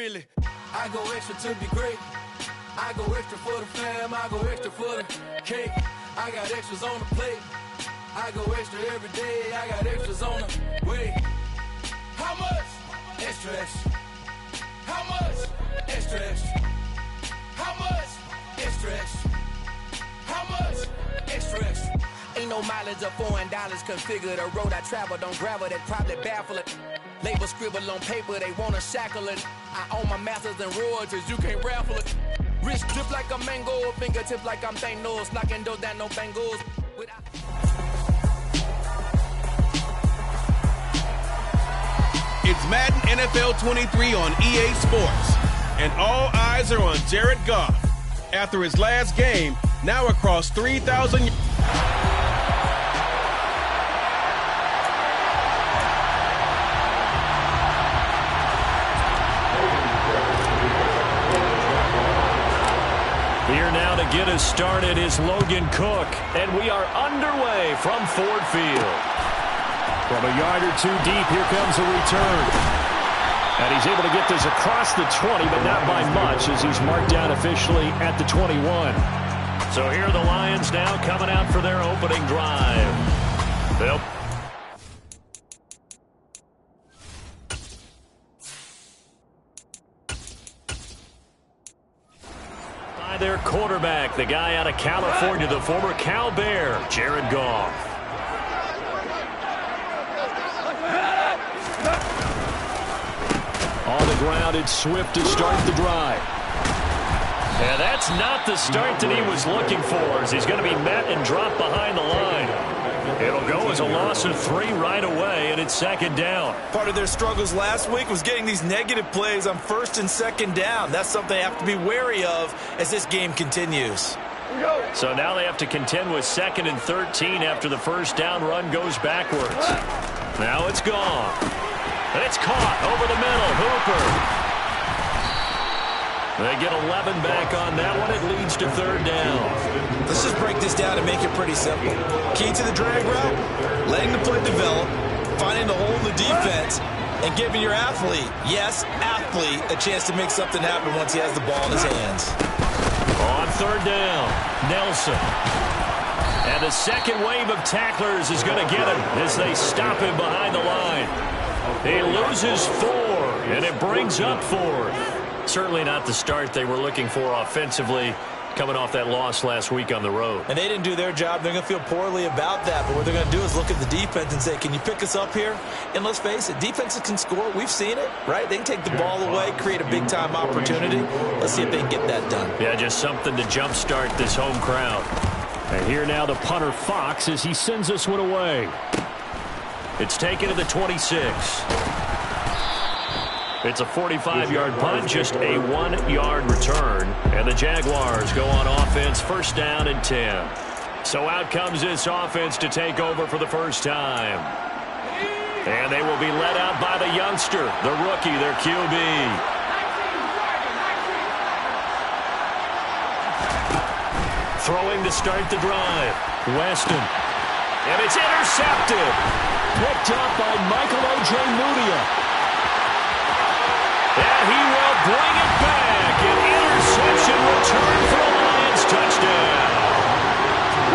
really. I go extra to be great. I go extra for the fam, I go extra for the cake. I got extras on the plate. I go extra every day, I got extras on the way. How much? Extra, extra. How much? Extra, extra. How much? Extra, extra. How much? Extra, extra. Ain't no mileage of $4 configure the road I travel. Don't gravel, that probably baffle it. Label scribble on paper, they wanna shackle it. I own my masters and royalties, you can't raffle it. Wrist drip like a mango, fingertip like I'm Thanos. Knocking those down, no bangles. It's Madden NFL 23 on EA Sports, and all eyes are on Jared Goff. After his last game, now across 3,000. Here now to get us started is Logan Cook, and we are underway from Ford Field. From a yard or two deep, here comes a return. And he's able to get this across the 20, but not by much, as he's marked down officially at the 21. So here are the Lions now coming out for their opening drive. They'll by their quarterback, the guy out of California, the former Cal Bear, Jared Goff. On the ground, it's Swift to start the drive. And that's not the start that he was looking for, as he's going to be met and dropped behind the line. It'll go as a loss of 3 right away, and it's second down. Part of their struggles last week was getting these negative plays on first and second down. That's something they have to be wary of as this game continues. So now they have to contend with 2nd and 13 after the first down run goes backwards. Now it's gone. And it's caught over the middle. Hooper. They get 11 back on that one. It leads to third down. Let's just break this down and make it pretty simple. Key to the drag route, letting the play develop, finding the hole in the defense, and giving your athlete, yes, athlete, a chance to make something happen once he has the ball in his hands. On third down, Nelson. And the second wave of tacklers is going to get him as they stop him behind the line. He loses 4, and it brings up 4. Certainly not the start they were looking for offensively, coming off that loss last week on the road. And they didn't do their job. They're going to feel poorly about that. But what they're going to do is look at the defense and say, can you pick us up here? And let's face it, defenses can score. We've seen it, right? They can take the ball away, create a big-time opportunity. Let's see if they can get that done. Yeah, just something to jumpstart this home crowd. And here now the punter, Fox, as he sends this one away. It's taken to the 26. It's a 45-yard punt, just a 1-yard return. And the Jaguars go on offense, first down and 10. So out comes this offense to take over for the first time. And they will be led out by the youngster, the rookie, their QB. Throwing to start the drive, Weston. And it's intercepted. Picked up by Michael Ojemudia. And he will bring it back. An interception return for a Lions touchdown.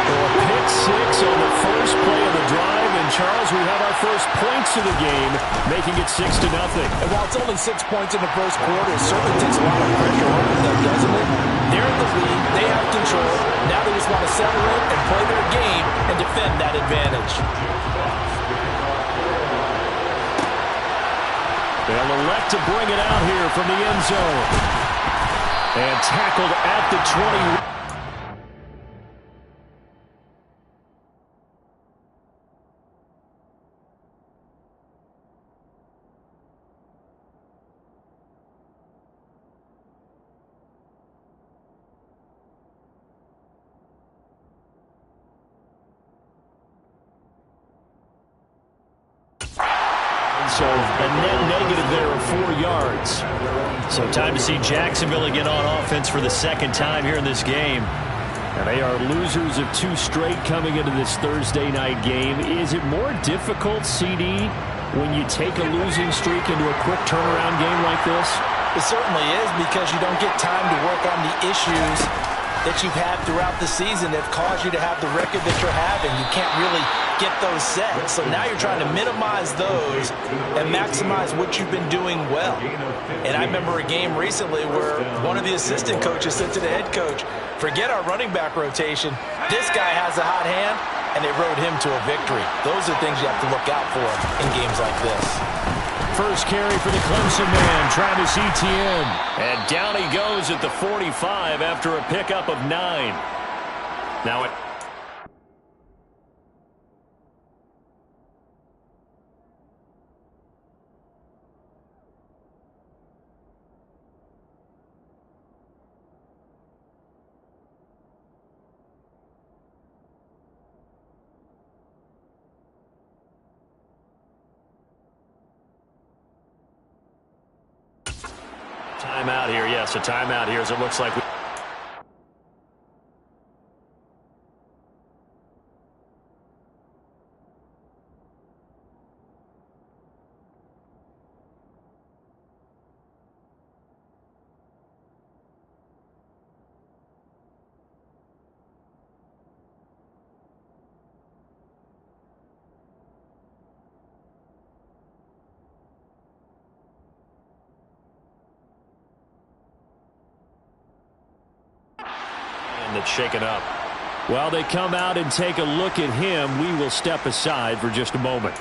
A pick 6 on the first play of the drive. And, Charles, we have our first points of the game, making it 6-0. And while it's only 6 points in the first quarter, it certainly takes a lot of pressure off of them, doesn't it? They're in the lead. They have control. Now they just want to settle in and play their game and defend that advantage. They'll elect to bring it out here from the end zone. And tackled at the 20. So a net negative there of 4 yards. So time to see Jacksonville again on offense for the second time here in this game. And they are losers of 2 straight coming into this Thursday night game. Is it more difficult, CD, when you take a losing streak into a quick turnaround game like this? It certainly is, because you don't get time to work on the issues that you've had throughout the season that caused you to have the record that you're having. You can't really get those set. So now you're trying to minimize those and maximize what you've been doing well. And I remember a game recently where one of the assistant coaches said to the head coach, forget our running back rotation. This guy has a hot hand, and they rode him to a victory. Those are things you have to look out for in games like this. First carry for the Clemson man, Travis Etienne. And down he goes at the 45 after a pickup of 9. Now it... Timeout here, yes, a timeout here as it looks like we... that's shaken up. While they come out and take a look at him, we will step aside for just a moment.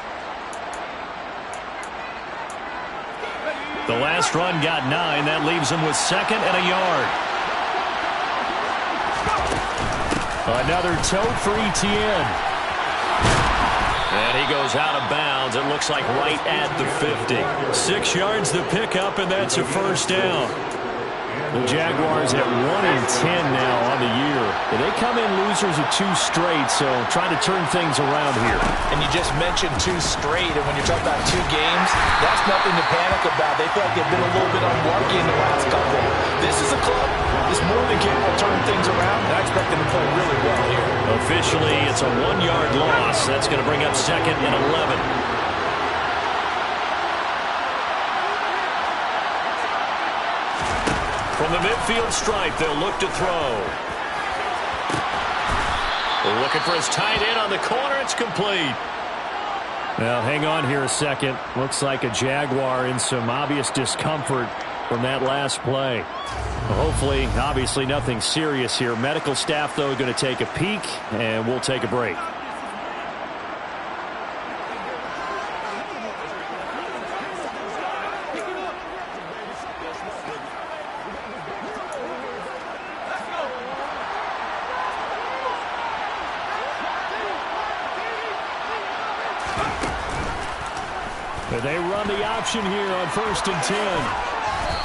The last run got 9. That leaves him with 2nd and a yard. Another tote for Etienne. And he goes out of bounds. It looks like right at the 50. 6 yards the pickup, and that's a first down. The Jaguars at 1-10 now on the year. They come in losers of 2 straight, so trying to turn things around here. And you just mentioned 2 straight, and when you're talking about 2 games, that's nothing to panic about. They feel like they've been a little bit unlucky in the last couple. This is a club that's more than capable of turning things around, and I expect them to play really well here. Officially, it's a 1-yard loss. That's going to bring up 2nd and 11. From the midfield stripe, they'll look to throw. Looking for his tight end on the corner. It's complete. Now, hang on here a second. Looks like a Jaguar in some obvious discomfort from that last play. Well, hopefully, obviously, nothing serious here. Medical staff, though, going to take a peek, and we'll take a break. They run the option here on 1st and 10.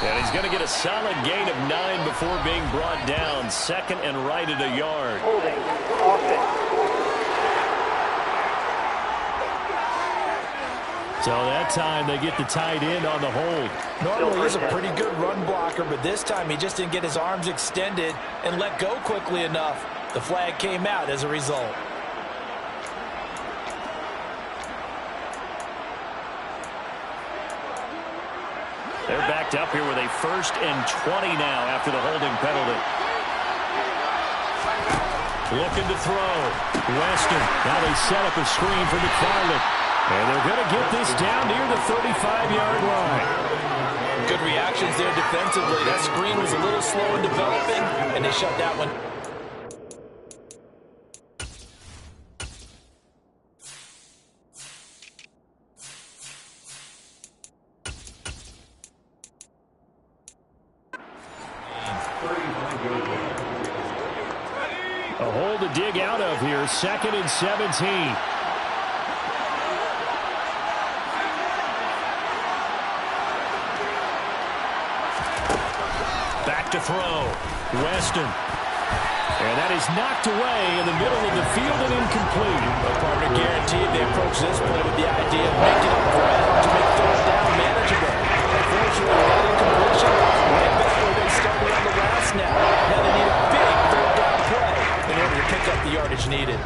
And he's going to get a solid gain of 9 before being brought down. 2nd and right at a yard. Holding. Offense. So that time they get the tight end on the hold. Normally he's a pretty good run blocker, but this time he just didn't get his arms extended and let go quickly enough. The flag came out as a result. They're backed up here with a 1st and 20 now after the holding penalty. Looking to throw. Weston. Now they set up a screen for McFarland. And they're going to get this down near the 35-yard line. Good reactions there defensively. That screen was a little slow in developing, and they shut that one. A hole to dig out of here. 2nd and 17. Back to throw. Weston. And that is knocked away in the middle of the field and incomplete. A partner guaranteed they approach this play with the idea of making up ground to make third down manageable. Unfortunately, that incompletion right back where they started on the last snap. Now they need a big third down play in order to pick up the yardage needed.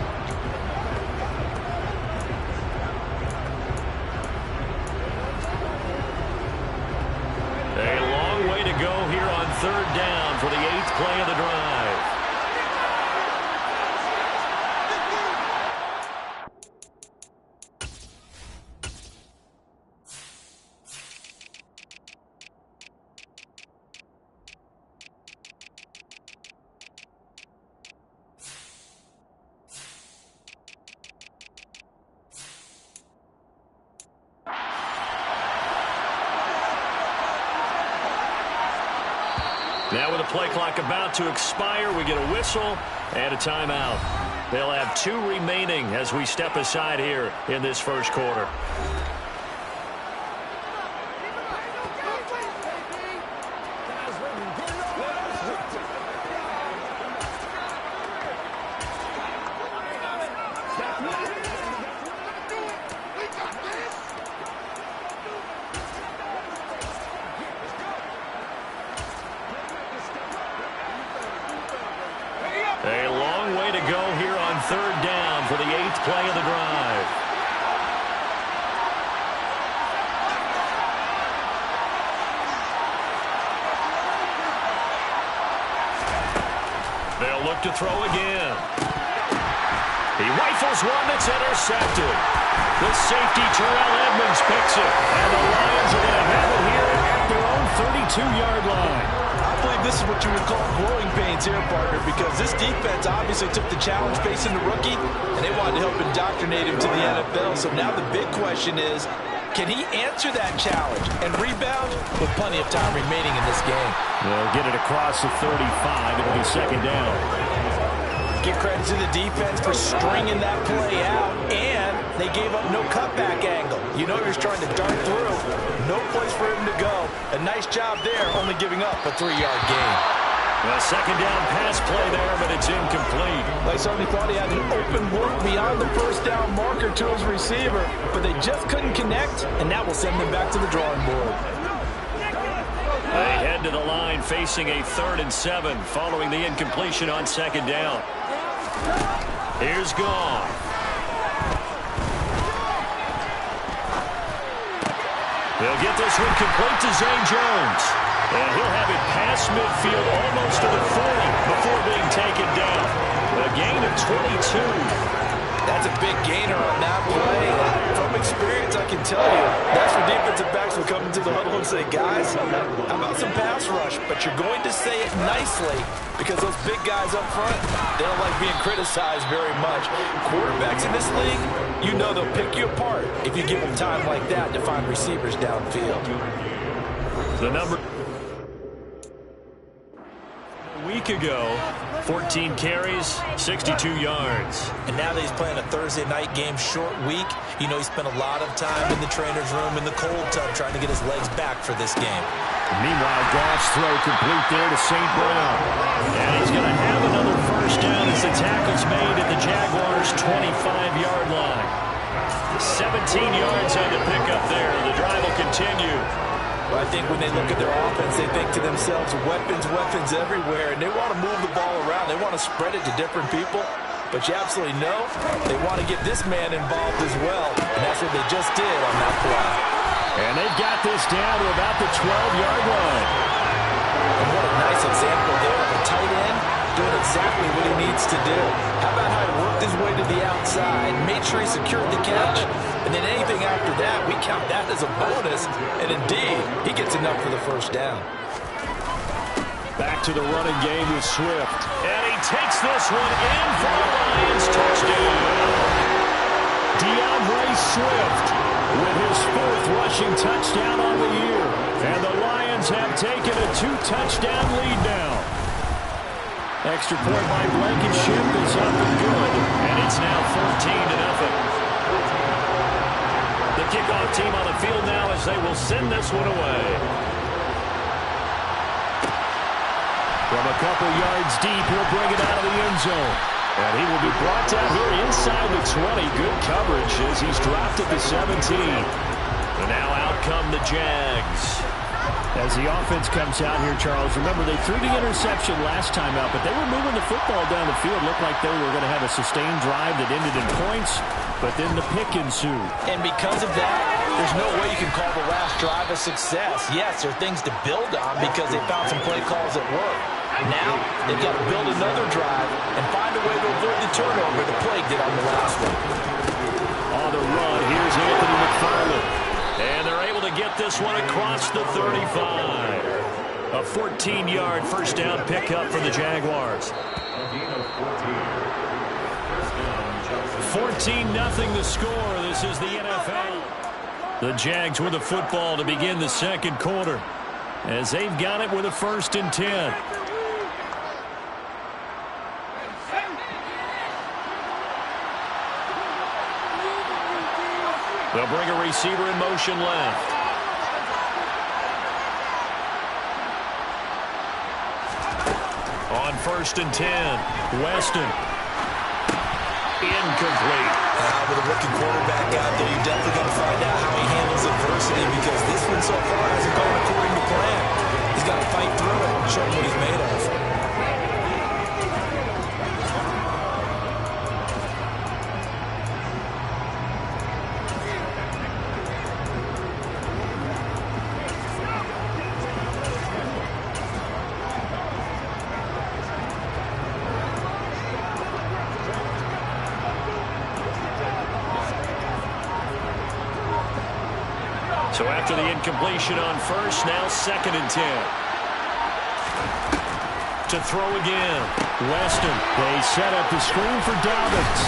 third down for the 8th play of the drive. Now with the play clock about to expire, we get a whistle and a timeout. They'll have 2 remaining as we step aside here in this first quarter. A long way to go here on third down for the 8th play of the drive. They'll look to throw again. He rifles one that's intercepted. The safety, Terrell Edmonds, picks it. And the Lions are going to have it here at their own 32-yard line. I believe this is what you would call growing pains here, partner, because this defense obviously took the challenge facing the rookie, and they wanted to help indoctrinate him to the NFL. So now the big question is, can he answer that challenge and rebound with plenty of time remaining in this game? They'll get it across the 35. It'll be second down. Give credit to the defense for stringing that play out, and they gave up no cutback angle. You know he was trying to dart through. No place for him to go. A nice job there, only giving up a 3-yard gain. A second down pass play there, but it's incomplete. They certainly thought he had an open look beyond the first down marker to his receiver, but they just couldn't connect, and that will send them back to the drawing board. They head to the line facing a 3rd and 7 following the incompletion on second down. Here's Goff. They'll get this one complete to Zay Jones. And he'll have it past midfield almost to the 40 before being taken down. A gain of 22. That's a big gainer on that play. From experience, I can tell you, that's where defensive backs will come into the huddle and say, guys, how about some pass rush? But you're going to say it nicely because those big guys up front, they don't like being criticized very much. Quarterbacks in this league, you know they'll pick you apart if you give them time like that to find receivers downfield. The number a week ago, 14 carries, 62 yards. And now that he's playing a Thursday night game, short week, you know he spent a lot of time in the trainer's room in the cold tub trying to get his legs back for this game. Meanwhile, Goff's throw complete there to St. Brown. And he's going to have another first down as the tackle's made at the Jaguars' 25-yard line. 17 yards on the pickup there. The drive will continue. I think when they look at their offense, they think to themselves, weapons, weapons everywhere, and they want to move the ball around. They want to spread it to different people, but you absolutely know they want to get this man involved as well, and that's what they just did on that play. And they've got this down to about the 12-yard line. And what a nice example there of a tight end doing exactly what he needs to do. How about how he worked his way to the outside, made sure he secured the catch, and then anything after that, we count that as a bonus. And indeed, he gets enough for the first down. Back to the running game with Swift. And he takes this one in for the Lions touchdown. DeAndre Swift with his 4th rushing touchdown on the year. And the Lions have taken a 2-touchdown lead now. Extra point by Blankenship is up and good. And it's now 14-0. The kickoff team on the field now as they will send this one away. From a couple yards deep, he'll bring it out of the end zone. And he will be brought down here inside the 20. Good coverage as he's dropped at the 17. And now out come the Jags. As the offense comes out here, Charles, remember they threw the interception last time out, but they were moving the football down the field. Looked like they were going to have a sustained drive that ended in points, but then the pick ensued. And because of that, there's no way you can call the last drive a success. Yes, there are things to build on because they found some play calls that work. Now, they've got to build another drive and find a way to avoid the turnover the play did on the last one. On the run, here's Anthony McFarland. And they're able to get this one across the 35. A 14-yard first down pickup for the Jaguars. 14-0 the score. This is the NFL. The Jags with the football to begin the second quarter, as they've got it with a 1st and 10. They'll bring a receiver in motion left. On 1st and 10, Weston. Incomplete. With a rookie quarterback out there, you're definitely going to find out how he handles adversity because this one so far hasn't gone according to plan. He's got to fight through it and show him what he's made of. So after the incompletion on 1st, now 2nd and 10. To throw again, Weston. They set up the screen for Dobbins.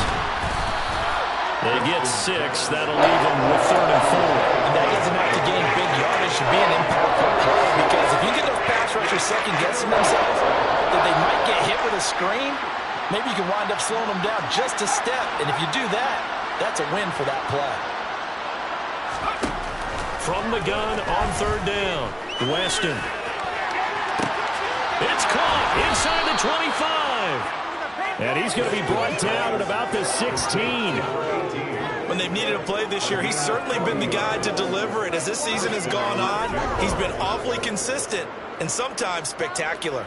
They get 6. That'll leave them with 3rd and 4. And that doesn't have to gain big yardage to be an impactful play because if you get those pass rushers second-guessing themselves that they might get hit with a screen, maybe you can wind up slowing them down just a step. And if you do that, that's a win for that play. From the gun on 3rd down, Weston. It's caught inside the 25. And he's going to be brought down at about the 16. When they've needed a play this year, he's certainly been the guy to deliver it. As this season has gone on, he's been awfully consistent and sometimes spectacular.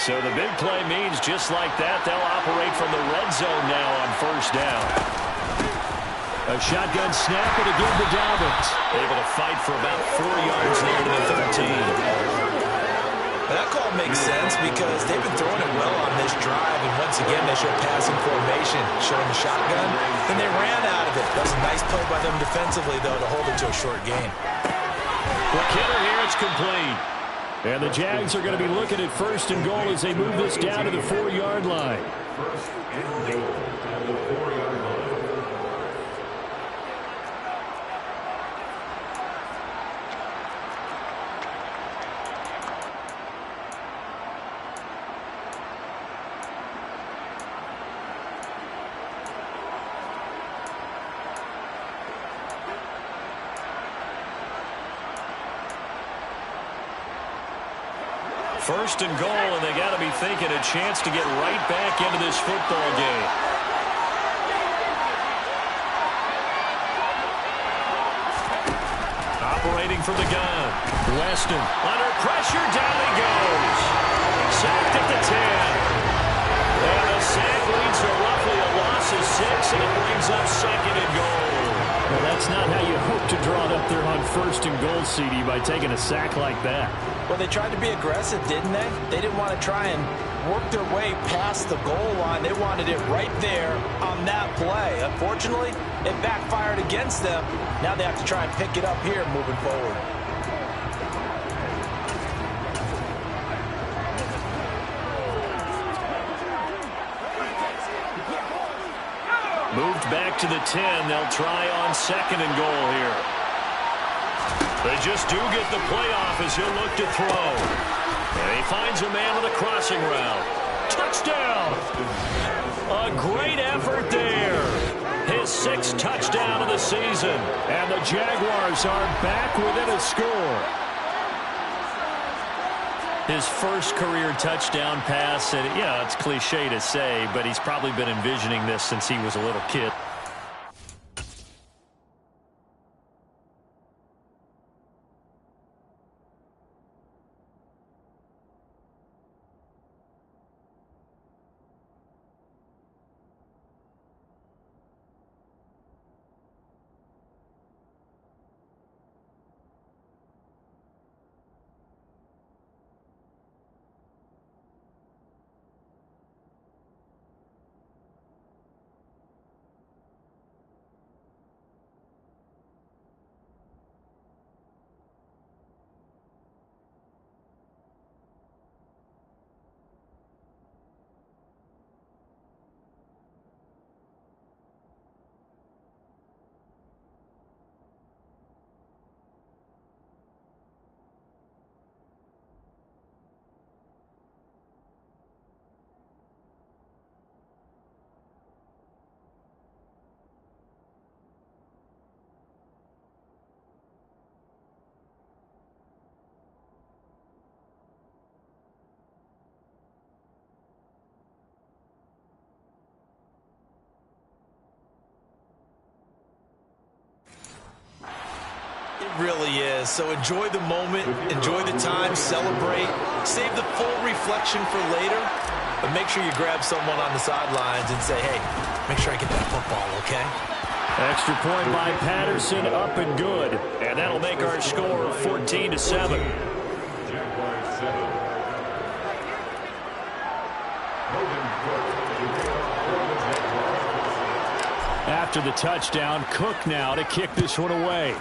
So the big play means just like that, they'll operate from the red zone now on 1st down. A shotgun snap and again to Dobbins. Able to fight for about 4 yards there to the 13. That call makes sense because they've been throwing it well on this drive, and once again they show passing formation, showing the shotgun. Then they ran out of it. That's a nice play by them defensively, though, to hold it to a short gain. For Kidder here, it's complete. And the Jags are going to be looking at 1st and goal as they move this down to the 4-yard line. First and goal, and they got to be thinking a chance to get right back into this football game. Operating from the gun, Weston under pressure, down he goes. Sacked at the 10. And the sack leads to roughly a loss of 6, and it brings up 2nd and goal. Well, that's not how you hope to draw it up there on 1st and goal, CD, by taking a sack like that. Well, they tried to be aggressive, didn't they? They didn't want to try and work their way past the goal line. They wanted it right there on that play. Unfortunately, it backfired against them. Now they have to try and pick it up here moving forward. Moved back to the 10. They'll try on 2nd and goal here. They just do get the playoff as he'll look to throw. And he finds a man with a crossing route. Touchdown! A great effort there. His 6th touchdown of the season. And the Jaguars are back within a score. His first career touchdown pass, and yeah, it's cliche to say, but he's probably been envisioning this since he was a little kid. It really is. So enjoy the moment, enjoy the time, celebrate, save the full reflection for later, but make sure you grab someone on the sidelines and say, hey, make sure I get that football, okay? Extra point by Patterson, up and good. And that'll make our score 14-7. After the touchdown, Cook now to kick this one away.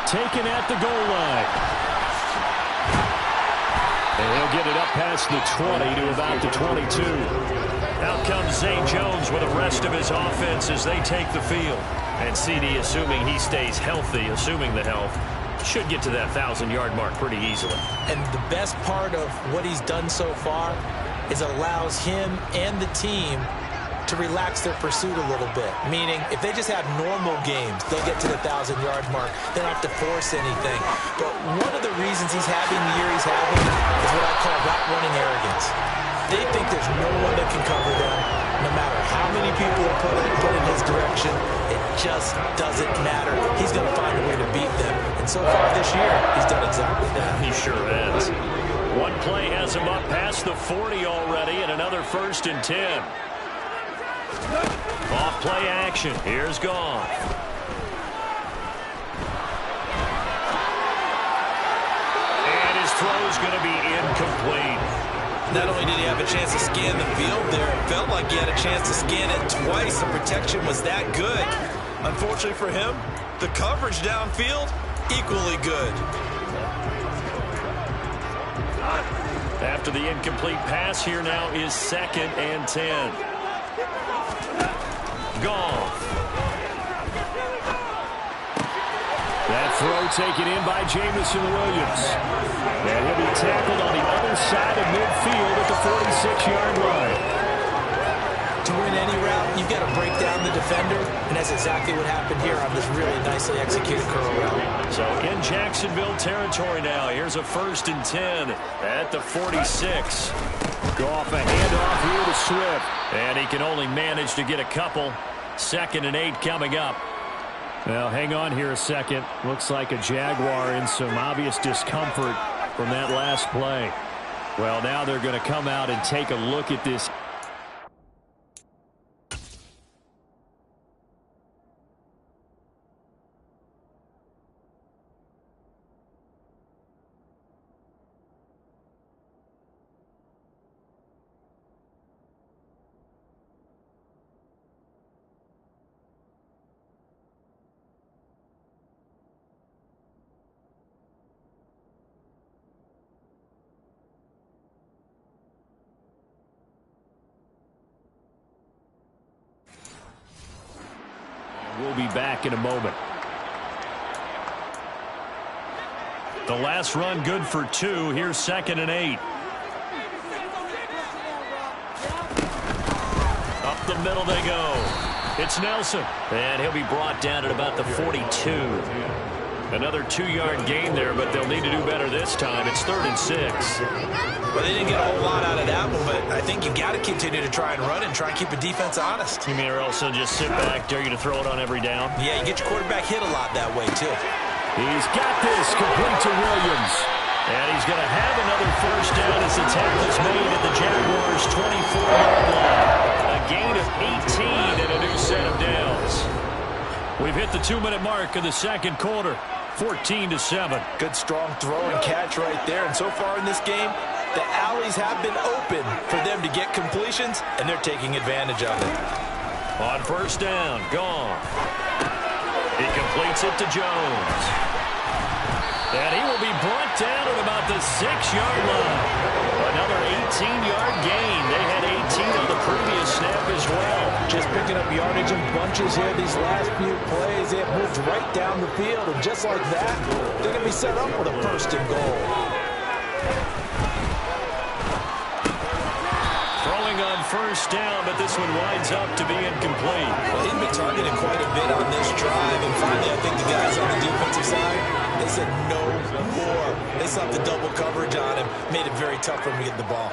Taken at the goal line. And he'll get it up past the 20 to about the 22. Out comes Zay Jones with the rest of his offense as they take the field. And CD, assuming he stays healthy, assuming the health, should get to that 1,000-yard mark pretty easily. And the best part of what he's done so far is allows him and the team to relax their pursuit a little bit. Meaning, if they just have normal games, they'll get to the 1,000-yard mark. They don't have to force anything. But one of the reasons he's having the year he's having is what I call route-running arrogance. They think there's no one that can cover them. No matter how many people are put in his direction, it just doesn't matter. He's going to find a way to beat them. And so far this year, he's done exactly that. He sure has. One play has him up past the 40 already, and another 1st and 10. Off play action. Here's Goff. And his throw's going to be incomplete. Not only did he have a chance to scan the field there, it felt like he had a chance to scan it twice. The protection was that good. Unfortunately for him, the coverage downfield, equally good. After the incomplete pass, here now is 2nd and 10. Goff. That throw taken in by Jamison Williams. And he'll be tackled on the other side of midfield at the 46-yard line. To win any route, you've got to break down the defender, and that's exactly what happened here on this really nicely executed curl route. So in Jacksonville territory now, here's a 1st and 10 at the 46. Goff a handoff here to Swift. And he can only manage to get a couple. 2nd and 8 coming up. Well, hang on here a second. Looks like a Jaguar in some obvious discomfort from that last play. Well, now they're going to come out and take a look at this. back in a moment. The last run good for 2. Here's 2nd and 8. Up the middle they go. It's Nelson. And he'll be brought down at about the 42. Another 2-yard gain there, but they'll need to do better this time. It's 3rd and 6. Well, they didn't get a whole lot out of that one, but I think you've got to continue to try and run and try and keep a defense honest. You mean or else they'll just sit back, dare you to throw it on every down? Yeah, you get your quarterback hit a lot that way, too. He's got this complete to Williams. And he's going to have another first down as the tackle is made at the Jaguars' 24-yard line. A gain of 18 and a new set of downs. We've hit the 2-minute mark of the second quarter. 14-7. Good strong throw and catch right there. And so far in this game, the alleys have been open for them to get completions, and they're taking advantage of it. On first down, gone. He completes it to Jones. And he will be brought down at about the 6-yard line. Another 18-yard gain. They had 18 on the previous snap as well. Just picking up yardage in bunches here these last few plays. They have moved right down the field, and just like that, they're going to be set up with a 1st and goal. Throwing on first down, but this one winds up to be incomplete. Well, he's been targeted quite a bit on this drive, and finally I think the guys on the defensive side, they said no more. They slapped the double coverage on him, made it very tough for him to get the ball.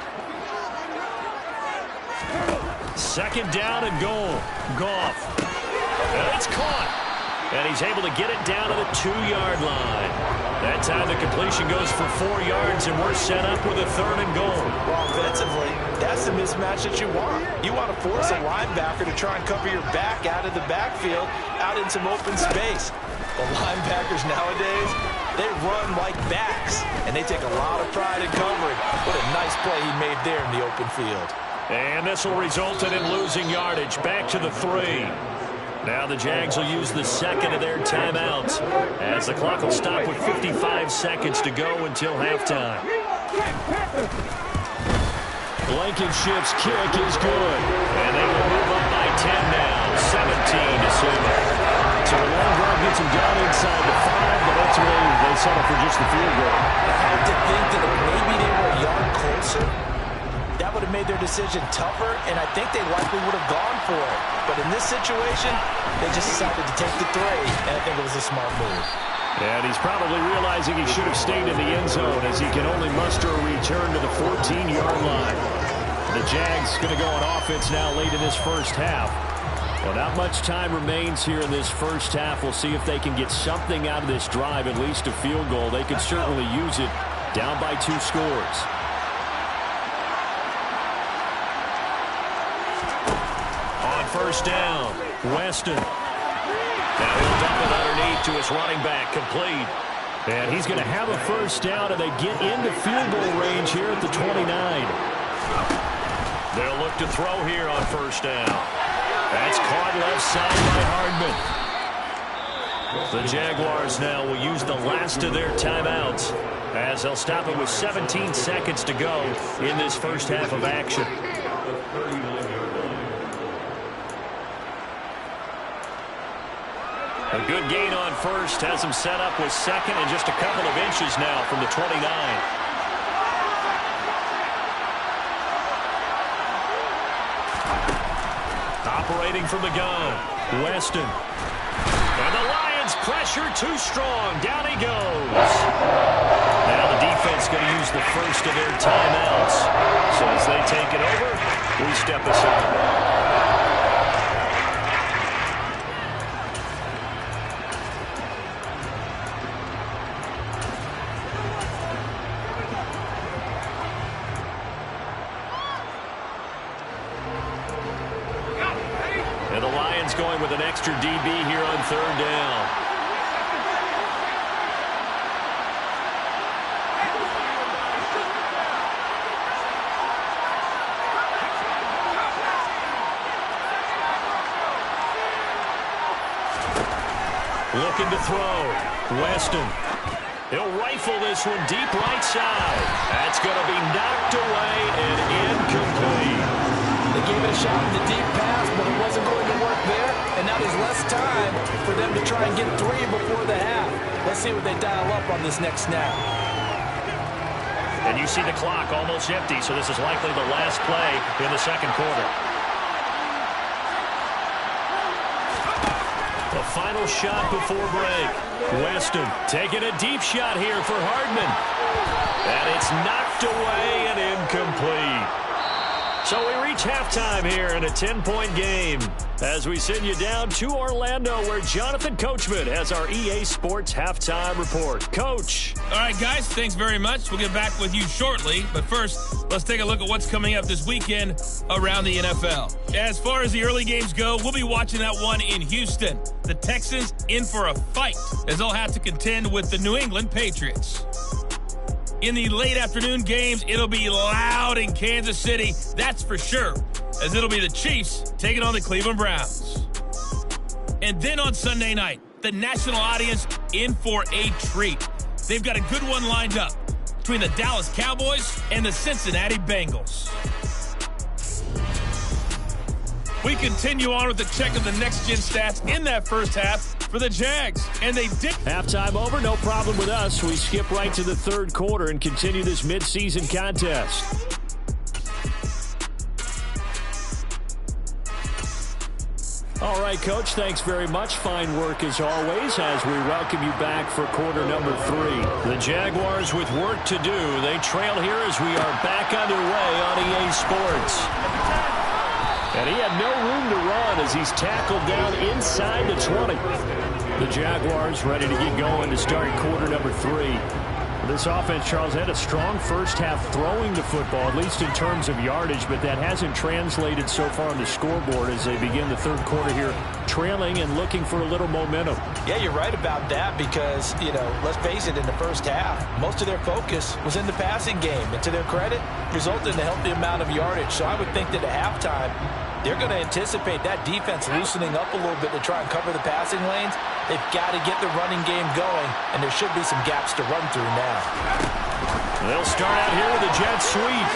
2nd down and goal. Goff. And it's caught. And he's able to get it down to the 2-yard line. That time the completion goes for 4 yards, and we're set up with a 3rd and goal. Well, offensively, that's the mismatch that you want. You want to force a linebacker to try and cover your back out of the backfield, out in some open space. The linebackers nowadays, they run like backs, and they take a lot of pride in covering. What a nice play he made there in the open field. And this will result in him losing yardage. Back to the 3. Now the Jags will use the 2nd of their timeouts as the clock will stop with 55 seconds to go until halftime. Blankenship's kick is good. And they will move up by 10 now. 17-7. So the long drive gets them down inside the 5, but ultimately they settle for just the field goal. I have to think that if maybe they were a yard closer, that would have made their decision tougher, and I think they likely would have gone for it. But in this situation, they just decided to take the 3, and I think it was a smart move. And he's probably realizing he should have stayed in the end zone as he can only muster a return to the 14-yard line. The Jags going to go on offense now late in this first half. Well, not much time remains here in this first half. We'll see if they can get something out of this drive, at least a field goal. They could certainly use it down by 2 scores. On first down, Weston. Now he'll dump it underneath to his running back, complete. And he's going to have a first down, and they get into field goal range here at the 29. They'll look to throw here on first down. That's caught left side by Hardman. The Jaguars now will use the last of their timeouts as they'll stop it with 17 seconds to go in this first half of action. A good gain on first has them set up with 2nd and just a couple of inches now from the 29. Operating from the gun, Weston. And the Lions pressure too strong. Down he goes. Now the defense going to use the first of their timeouts. So as they take it over, we step aside. And the Lions going with an extra DB here on 3rd down. Looking to throw. Weston. He'll rifle this one deep right side. That's going to be knocked away and incomplete. They gave it a shot in the deep pass, but it wasn't going to work there. And now these less time for them to try and get 3 before the half. Let's see what they dial up on this next snap. And you see the clock almost empty, so this is likely the last play in the second quarter. The final shot before break. Weston taking a deep shot here for Hardman. And it's knocked away and incomplete. So we reach halftime here in a 10-point game as we send you down to Orlando where Jonathan Coachman has our EA Sports Halftime Report. Coach. All right, guys, thanks very much. We'll get back with you shortly. But first, let's take a look at what's coming up this weekend around the NFL. As far as the early games go, we'll be watching that one in Houston. The Texans in for a fight as they'll have to contend with the New England Patriots. In the late afternoon games, it'll be loud in Kansas City, that's for sure, as it'll be the Chiefs taking on the Cleveland Browns. And then on Sunday night, the national audience in for a treat. They've got a good one lined up between the Dallas Cowboys and the Cincinnati Bengals. We continue on with the check of the next-gen stats in that first half for the Jags, and they did. Halftime over, no problem with us. We skip right to the third quarter and continue this midseason contest. All right, Coach, thanks very much. Fine work as always as we welcome you back for quarter number 3. The Jaguars with work to do. They trail here as we are back underway on EA Sports. And he had no room to run as he's tackled down inside the 20. The Jaguars ready to get going to start quarter number 3. This offense, Charles, had a strong first half throwing the football, at least in terms of yardage, but that hasn't translated so far on the scoreboard as they begin the third quarter here, trailing and looking for a little momentum. Yeah, you're right about that because, let's face it, in the first half, most of their focus was in the passing game. And to their credit, resulted in a healthy amount of yardage. So I would think that at halftime, they're going to anticipate that defense loosening up a little bit to try and cover the passing lanes. They've got to get the running game going, and there should be some gaps to run through now. They'll start out here with a jet sweep.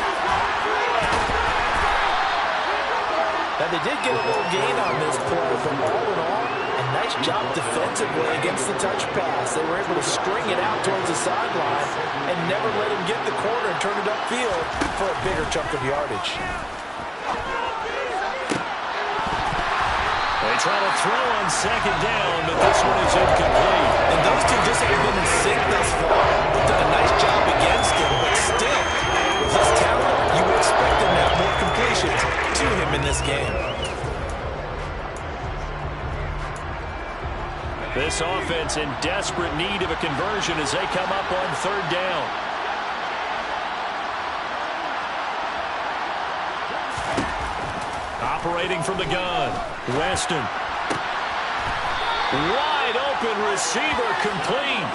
Now, they did get a little gain on this play, but all in all, a nice job defensively against the touch pass. They were able to string it out towards the sideline and never let him get the corner and turn it upfield for a bigger chunk of yardage. They try to throw on second down, but this one is incomplete. And those two just haven't been in sync thus far. They've done a nice job against him, but still, with his talent, you would expect him to have more completions to him in this game. This offense in desperate need of a conversion as they come up on third down. Operating from the gun, Weston. Wide open receiver complete.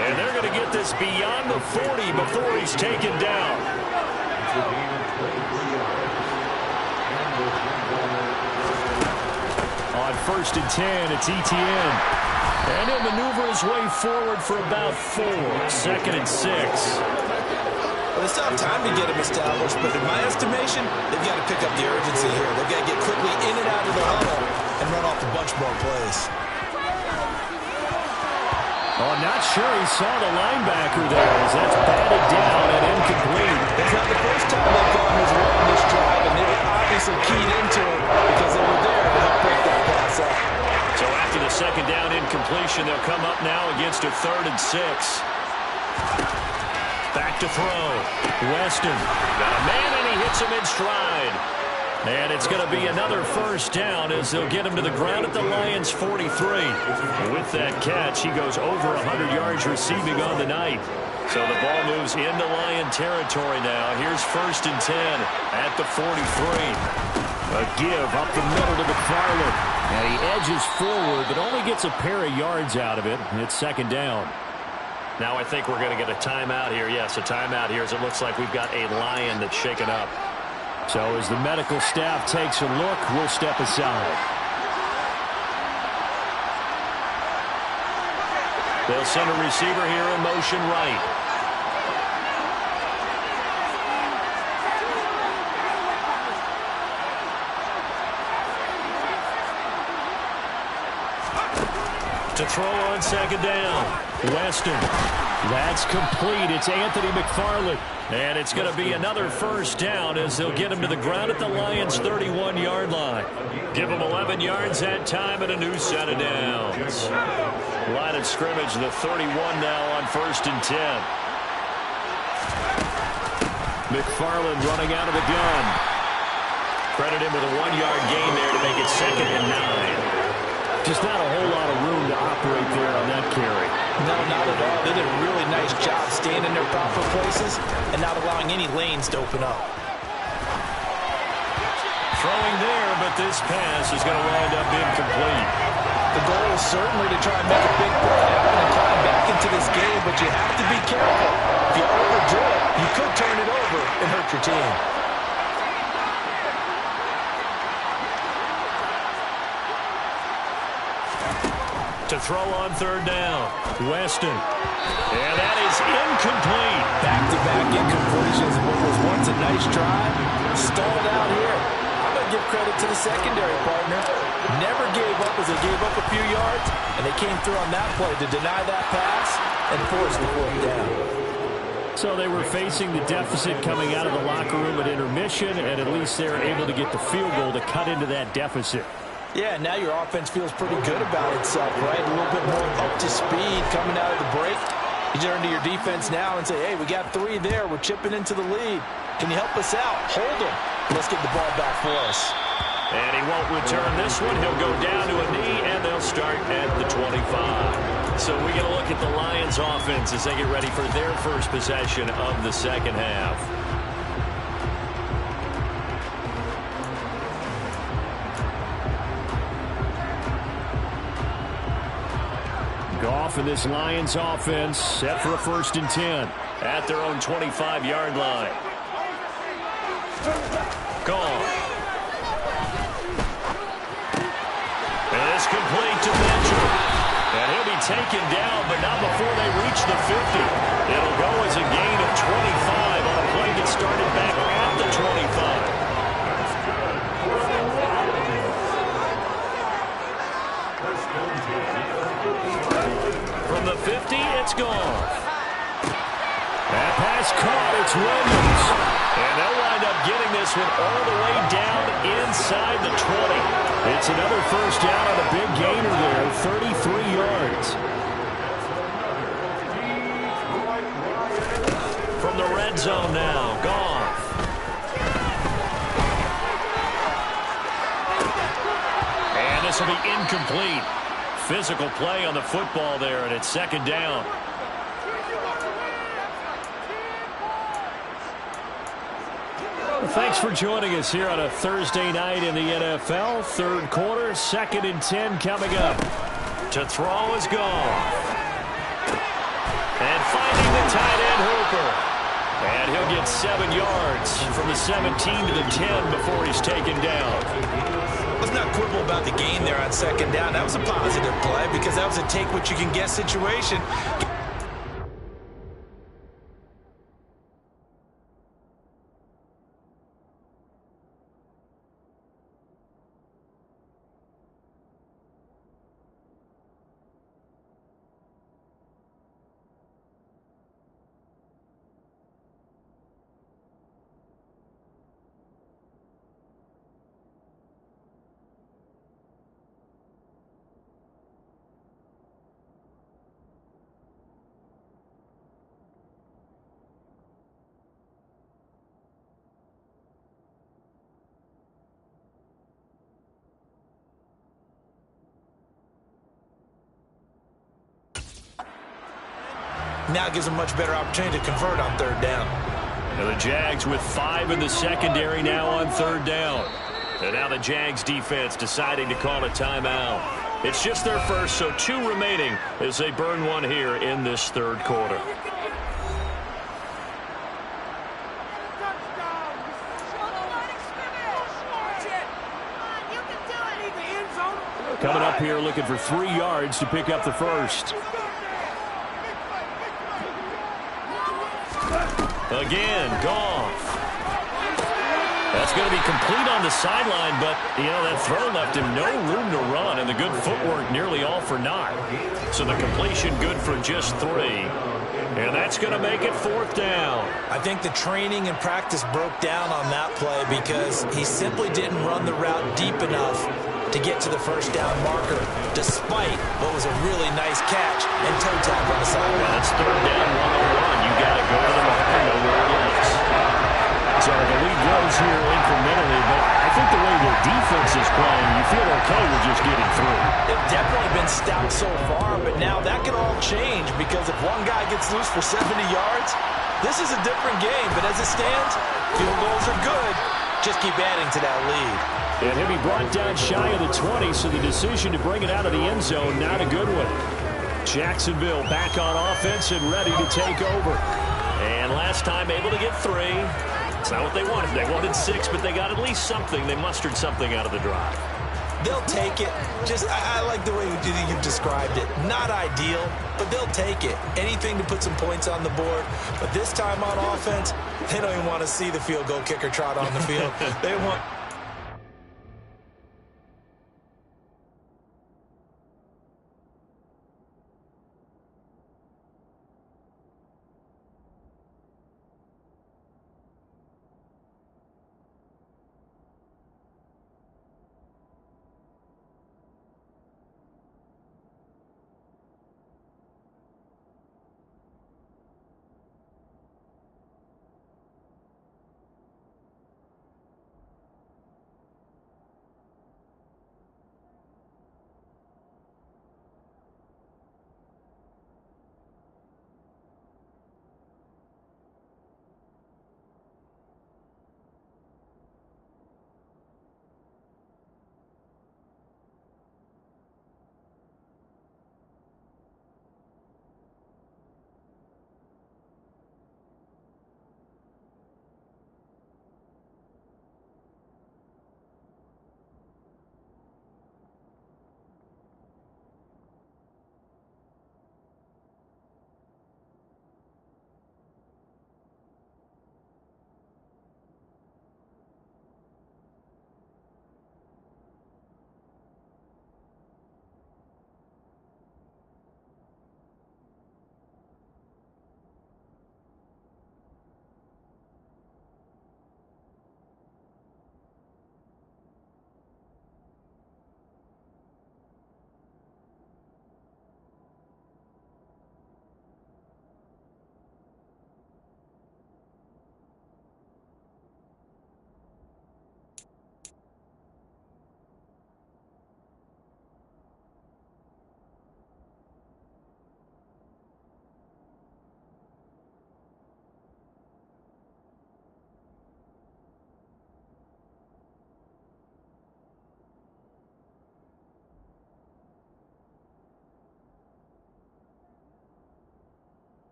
And they're going to get this beyond the 40 before he's taken down. On 1st and 10, it's ETN. And he'll maneuver his way forward for about 4. 2nd and 6. Well, they still have time to get him established, but in my estimation, they've got to pick up the urgency here. They've got to get quickly in and out of the huddle and run off a bunch more plays. Oh, not sure he saw the linebacker there as that's batted down and incomplete. It's not the first time they've gone his way on this drive, and they were obviously keyed into it because they were there to help break that pass up. So after the second down incompletion, they'll come up now against a 3rd and 6. Back to throw. Weston got a man, and he hits him in stride. And it's going to be another first down as they'll get him to the ground at the Lions' 43. With that catch, he goes over 100 yards receiving on the night. So the ball moves into Lion territory now. Here's 1st and 10 at the 43. A give up the middle to McFarland. And he edges forward, but only gets a pair of yards out of it. And it's 2nd down. Now I think we're going to get a timeout here. Yes, a timeout here as it looks like we've got a Lion that's shaken up. So as the medical staff takes a look, we'll step aside. They'll send a receiver here in motion right. To throw on second down. Weston. That's complete. It's Anthony McFarland. And it's going to be another first down as they'll get him to the ground at the Lions' 31-yard line. Give him 11 yards that time and a new set of downs. Line of scrimmage, the 31 now on 1st and 10. McFarland running out of the gun. Credit him with a 1-yard gain there to make it 2nd and 9. Just not a whole lot of room to operate there on that carry. No, not at all. They did a really nice job staying in their proper places and not allowing any lanes to open up. Throwing there, but this pass is going to wind up incomplete. The goal is certainly to try and make a big play happen and climb back into this game, but you have to be careful. If you overdo it, you could turn it over and hurt your team. To throw on 3rd down. Weston. And that is incomplete. Back-to-back incompletions. What was once a nice drive, stalled out here. I'm going to give credit to the secondary partner. Never gave up as they gave up a few yards, and they came through on that play to deny that pass and force the 4th down. So they were facing the deficit coming out of the locker room at intermission, and at least they were able to get the field goal to cut into that deficit. Yeah, now your offense feels pretty good about itself, right? A little bit more up to speed coming out of the break. You turn to your defense now and say, hey, we got 3 there. We're chipping into the lead. Can you help us out? Hold them. Let's get the ball back for us. And he won't return this one. He'll go down to a knee, and they'll start at the 25. So we get a look at the Lions offense as they get ready for their first possession of the second half. Goff and this Lions offense set for a 1st and 10 at their own 25-yard line. Goff. And it's complete to Mitchell. And he'll be taken down, but not before they reach the 50. It'll go as a gain of 25 on a play that started back at the 25. From the 50, it's gone. That pass caught. It's Williams. And they'll wind up getting this one all the way down inside the 20. It's another first down on a big gainer there, 33 yards. From the red zone now, Goff. And this will be incomplete. Physical play on the football there, and it's 2nd down. Thanks for joining us here on a Thursday night in the NFL. 3rd quarter, 2nd and 10 coming up. To throw is Goff. And finding the tight end Hooper. And he'll get 7 yards from the 17 to the 10 before he's taken down. Let's not quibble about the gain there on 2nd down. That was a positive play because that was a take-what-you-can-get situation. Now gives them much better opportunity to convert on 3rd down. And the Jags with 5 in the secondary now on 3rd down. And now the Jags defense deciding to call a timeout. It's just their first, so 2 remaining as they burn one here in this 3rd quarter. Coming up here looking for 3 yards to pick up the first. Again, Goff. That's going to be complete on the sideline, but, that throw left him no room to run, and the good footwork nearly all for naught. So the completion good for just 3. And that's going to make it 4th down. I think the training and practice broke down on that play because he simply didn't run the route deep enough to get to the first down marker, despite what was a really nice catch and toe tap on the sideline. Well, it's 3rd down, 101. You got to go to the marker, know where it is. So the lead grows here incrementally, but I think the way their defense is playing, you feel okay with just getting through. They've definitely been stout so far, but now that can all change because if one guy gets loose for 70 yards, this is a different game. But as it stands, field goals are good. Just keep adding to that lead. And he'll be brought down shy of the 20, so the decision to bring it out of the end zone, not a good one. Jacksonville back on offense and ready to take over. And last time able to get 3. It's not what they wanted. They wanted 6, but they got at least something. They mustered something out of the drive. They'll take it. I like the way you've described it. Not ideal, but they'll take it. Anything to put some points on the board. But this time on offense, they don't even want to see the field goal kicker trot on the field. They want...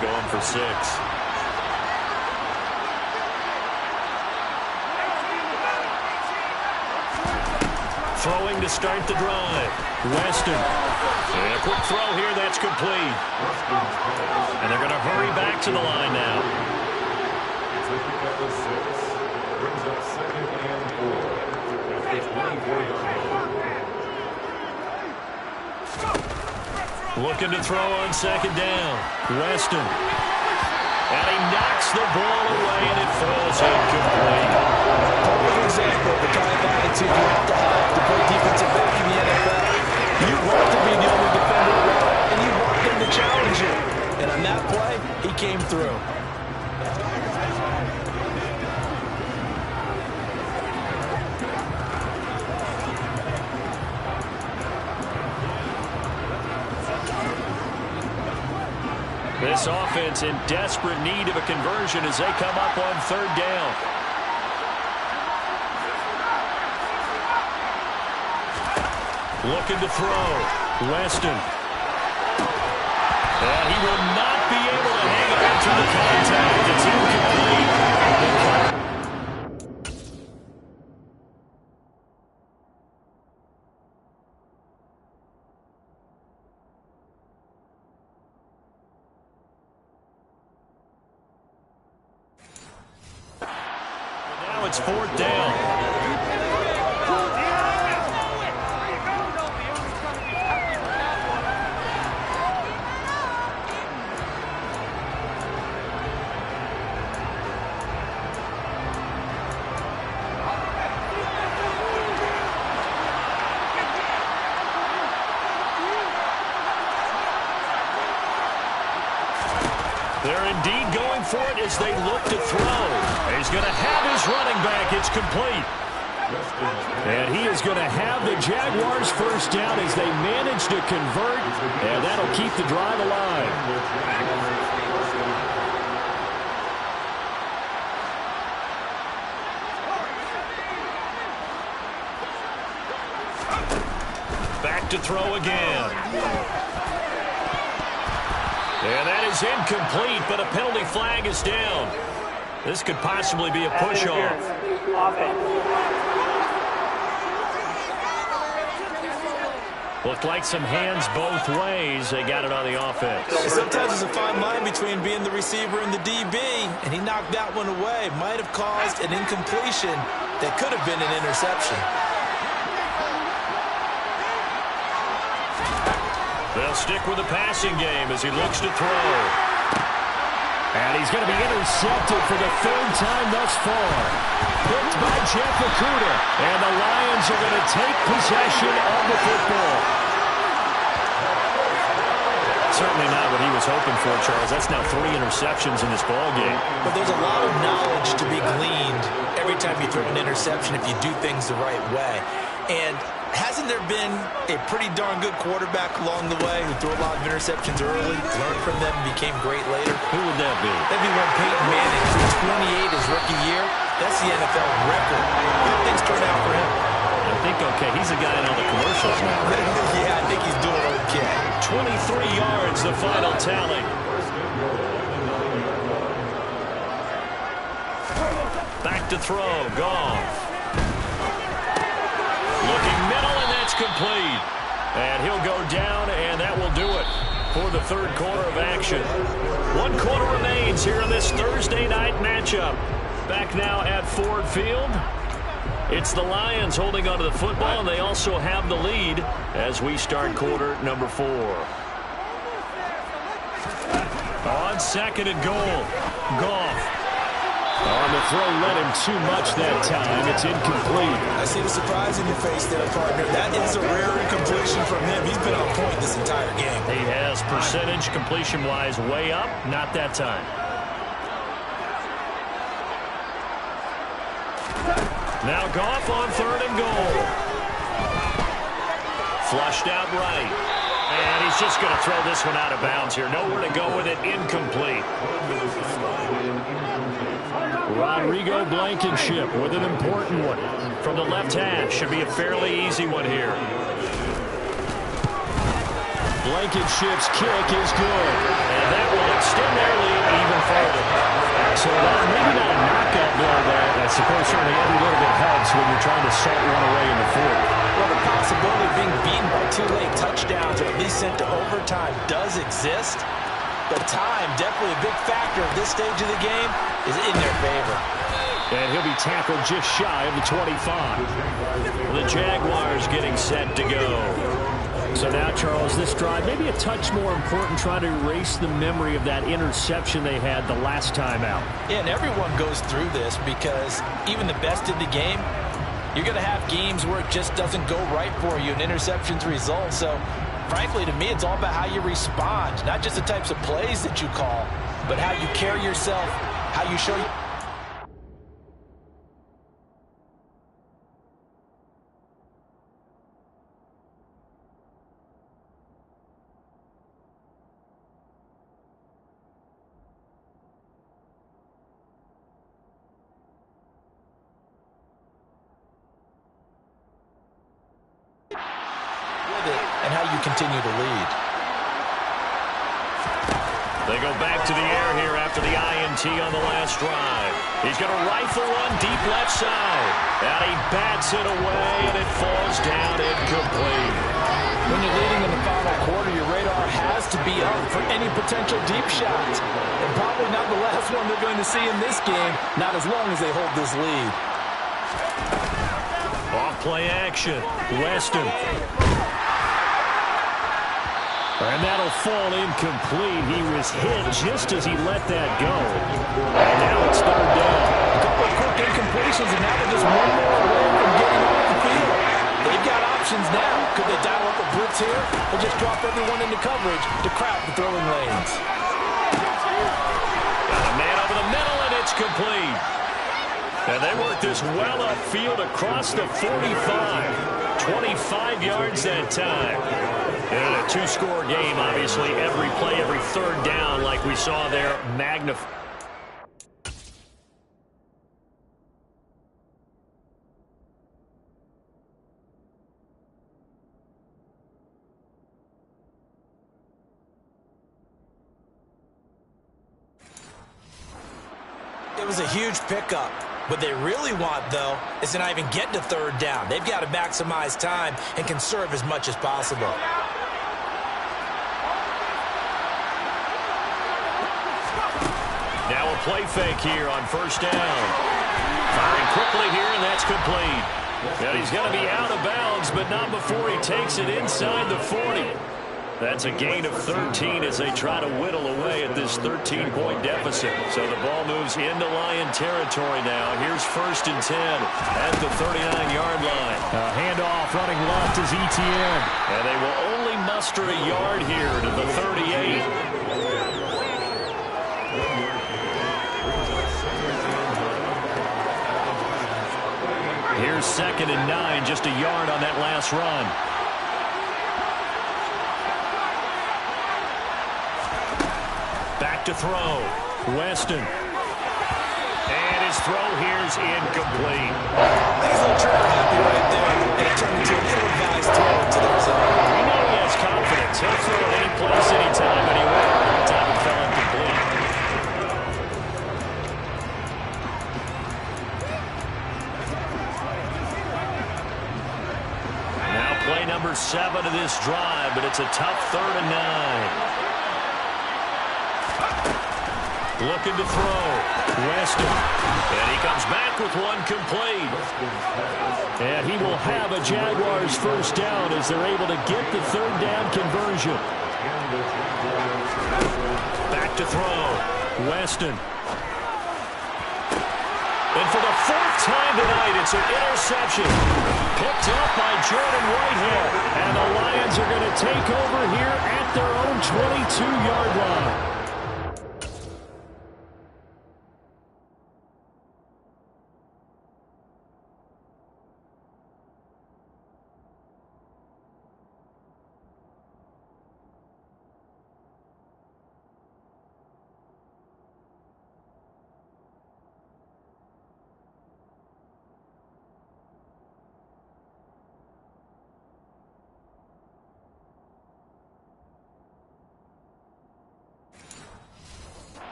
be going for 6. Throwing to start the drive. Weston. And a quick throw here. That's complete. And they're going to hurry back to the line now. Looking to throw on second down. Weston. And he knocks the ball away, and it falls incomplete. Perfect example of the kind of attitude you have to play defensive back in the NFL. You want to be the only defender around, and you want them to challenge you. And on that play, he came through. This offense in desperate need of a conversion as they come up on third down. Looking to throw. Weston. And he will not be able to hang on to the contact. It's incomplete. Now it's fourth down. They're indeed going for it as they look to throw. He's going to have his running back. It's complete. And he is going to have the Jaguars first down as they manage to convert. And that'll keep the drive alive. Back to throw again. And that is incomplete, but a penalty flag is down. This could possibly be a push-off. Looked like some hands both ways. They got it on the offense. Sometimes there's a fine line between being the receiver and the DB, and he knocked that one away. Might have caused an incompletion that could have been an interception. They'll stick with the passing game as he looks to throw. And he's going to be intercepted for the third time thus far. Picked by Jeff Okuda. And the Lions are going to take possession of the football. Certainly not what he was hoping for, Charles. That's now 3 interceptions in this ball game. But there's a lot of knowledge to be gleaned every time you throw an interception if you do things the right way. And hasn't there been a pretty darn good quarterback along the way who threw a lot of interceptions early, learned from them, and became great later? Who would that be? That'd be one Peyton Manning, threw 28 his rookie year. That's the NFL record. Good things turn out for him. I think, okay, he's a guy in all the commercials now, right? Yeah, I think he's doing okay. 23 yards, the final tally. Back to throw, Goff. Looking middle, and that's complete. And he'll go down, and that will do it for the third quarter of action. 1 quarter remains here in this Thursday night matchup. Back now at Ford Field. It's the Lions holding onto the football, and they also have the lead as we start quarter number 4. On second and goal, Goff. On the throw, led him too much that time. It's incomplete. I see the surprise in your face there, partner. That is a rare incompletion from him. He's been on point this entire game. He has percentage completion-wise way up. Not that time. Now Goff on third and goal. Flushed out right. And he's just going to throw this one out of bounds here. Nowhere to go with it. Incomplete. Rodrigo Blankenship with an important one from the left hash. Should be a fairly easy one here. Blankenship's kick is good. And that will extend their lead even further. So while maybe not a knockout blow there, I suppose certainly every little bit helps when you're trying to salt one away in the fourth. Well, the possibility of being beaten by 2 late touchdowns or at least sent to overtime does exist. But time, definitely a big factor at this stage of the game, is in their favor. And he'll be tackled just shy of the 25. The Jaguars getting set to go. So now, Charles, this drive maybe a touch more important, trying to erase the memory of that interception they had the last time out. Yeah, and everyone goes through this because even the best in the game, you're going to have games where it just doesn't go right for you, and interceptions result. So, frankly, to me, it's all about how you respond, not just the types of plays that you call, but how you carry yourself, how you show you. And how you continue to lead. They go back to the air here after the INT on the last drive. He's going to rifle one deep left side. And he bats it away, and it falls down incomplete. When you're leading in the final quarter, your radar has to be up for any potential deep shots. And probably not the last one they're going to see in this game, not as long as they hold this lead. Off play action. Weston. And that'll fall incomplete. He was hit just as he let that go. And now it's third down. A couple of quick incompletions, and now they're just one more away from getting off the field. They've got options now. Could they dial up a blitz here or just drop everyone into coverage to crowd the throwing lanes? Got a man over the middle, and it's complete. And they work this well upfield across the 45. 25 yards that time. And a two-score game, obviously, every play, every third down, like we saw there, magnified. It was a huge pickup. What they really want, though, is to not even get to third down. They've got to maximize time and conserve as much as possible. Now a play fake here on first down. Firing quickly here, and that's complete. And he's going to be out of bounds, but not before he takes it inside the 40. That's a gain of 13 as they try to whittle away at this 13-point deficit. So the ball moves into Lion territory now. Here's 1st and 10 at the 39-yard line. Handoff running left is ETN. And they will only muster a yard here to the 38. Here's 2nd and 9, just a yard on that last run. Back to throw. Weston. And his throw here's incomplete. I think he's a little trigger happy right there, and it turned into an ill-advised throw into their zone. We know he has confidence. He'll throw it any place, anytime, anywhere. That time it fell incomplete. Now play number 7 of this drive, but it's a tough 3rd and 9. Looking to throw. Weston. And he comes back with one complete. And he will have a Jaguars first down as they're able to get the 3rd down conversion. Back to throw. Weston. And for the 4th time tonight, it's an interception. Picked up by Jordan Whitehead. And the Lions are going to take over here at their own 22-yard line.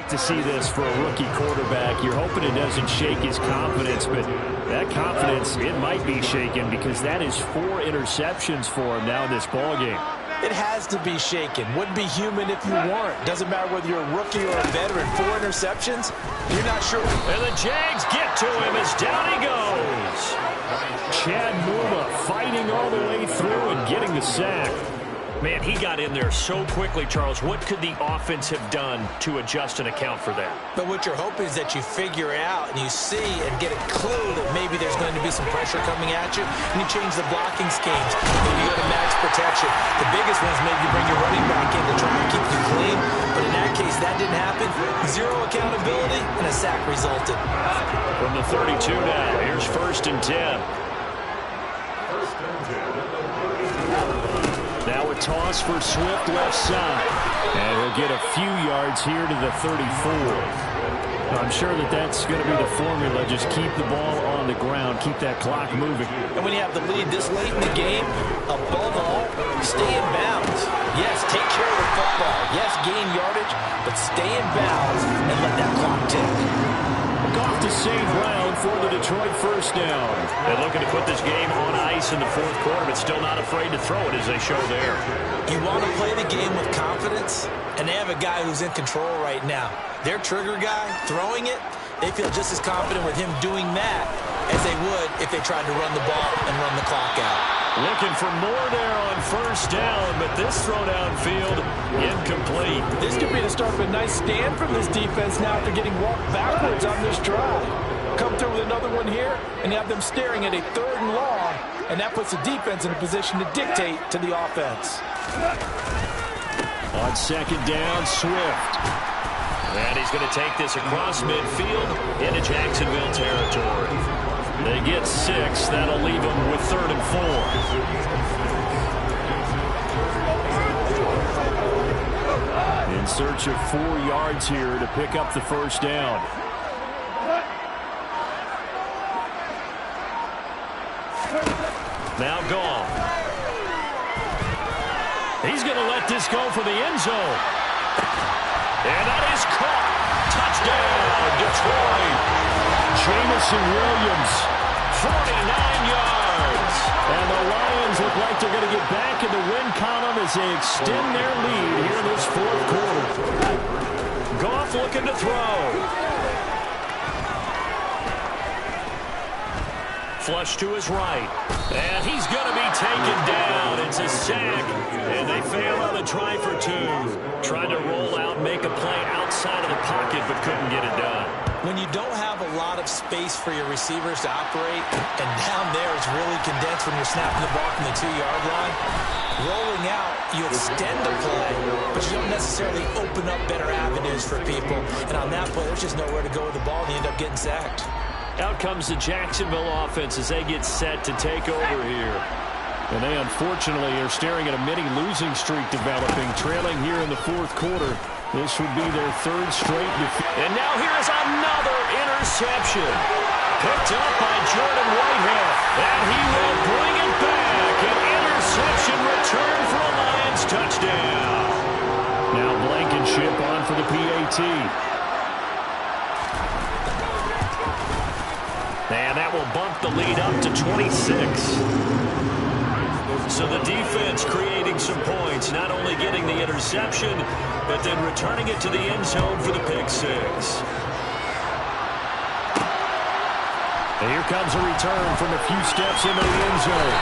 hate to see this for a rookie quarterback. You're hoping it doesn't shake his confidence, but that confidence, it might be shaken because that is 4 interceptions for him now in this ballgame. It has to be shaken. Wouldn't be human if you weren't. Doesn't matter whether you're a rookie or a veteran. 4 interceptions, you're not sure. And the Jags get to him as down he goes. Chad Muma fighting all the way through and getting the sack. Man, he got in there so quickly, Charles. What could the offense have done to adjust and account for that? But what you're hoping is that you figure out and you see and get a clue that maybe there's going to be some pressure coming at you, and you change the blocking schemes. Maybe you go to max protection. The biggest one is maybe you bring your running back in to try and keep you clean. But in that case, that didn't happen. 0 accountability, and a sack resulted. From the 32 now, here's 1st and 10. Now a toss for Swift left side. And he'll get a few yards here to the 34. I'm sure that that's going to be the formula. Just keep the ball on the ground. Keep that clock moving. And when you have the lead this late in the game, above all, stay in bounds. Yes, take care of the football. Yes, gain yardage, but stay in bounds and let that clock tick. Goff to save ground for the Detroit 1st down. And looking to put this game on ice in the 4th quarter, but still not afraid to throw it as they show there. You want to play the game with confidence, and they have a guy who's in control right now. Their trigger guy, throwing it, they feel just as confident with him doing that as they would if they tried to run the ball and run the clock out. Looking for more there on 1st down, but this throw downfield incomplete. This could be the start of a nice stand from this defense now after getting walked backwards on this drive. Come through with another one here, and you have them staring at a 3rd and long, and that puts the defense in a position to dictate to the offense. On 2nd down, Swift. And he's going to take this across midfield into Jacksonville territory. They get 6. That'll leave them with 3rd and 4. In search of 4 yards here to pick up the 1st down. Now Goff. He's going to let this go for the end zone. And that is caught. Touchdown, Detroit. Jamison Williams, 49 yards. And the Lions look like they're going to get back in the win column as they extend their lead here in this 4th quarter. Goff looking to throw. Flush to his right. And he's going to be taken down. It's a sack. And they fail on the try for 2. Tried to roll out, make a play outside of the pocket, but couldn't get it done. When you don't have a lot of space for your receivers to operate, and down there it's really condensed when you're snapping the ball from the 2-yard line, rolling out, you extend the play, but you don't necessarily open up better avenues for people. And on that play, there's just nowhere to go with the ball, and you end up getting sacked. Out comes the Jacksonville offense as they get set to take over here. And they unfortunately are staring at a mini losing streak developing, trailing here in the 4th quarter. This would be their 3rd straight defeat. And now here is another interception. Picked up by Jordan Whitehead. And he will bring it back. An interception return for a Lions touchdown. Now Blankenship on for the PAT. And that will bump the lead up to 26. So the defense creating some points, not only getting the interception, but then returning it to the end zone for the pick 6. And here comes a return from a few steps into the end zone.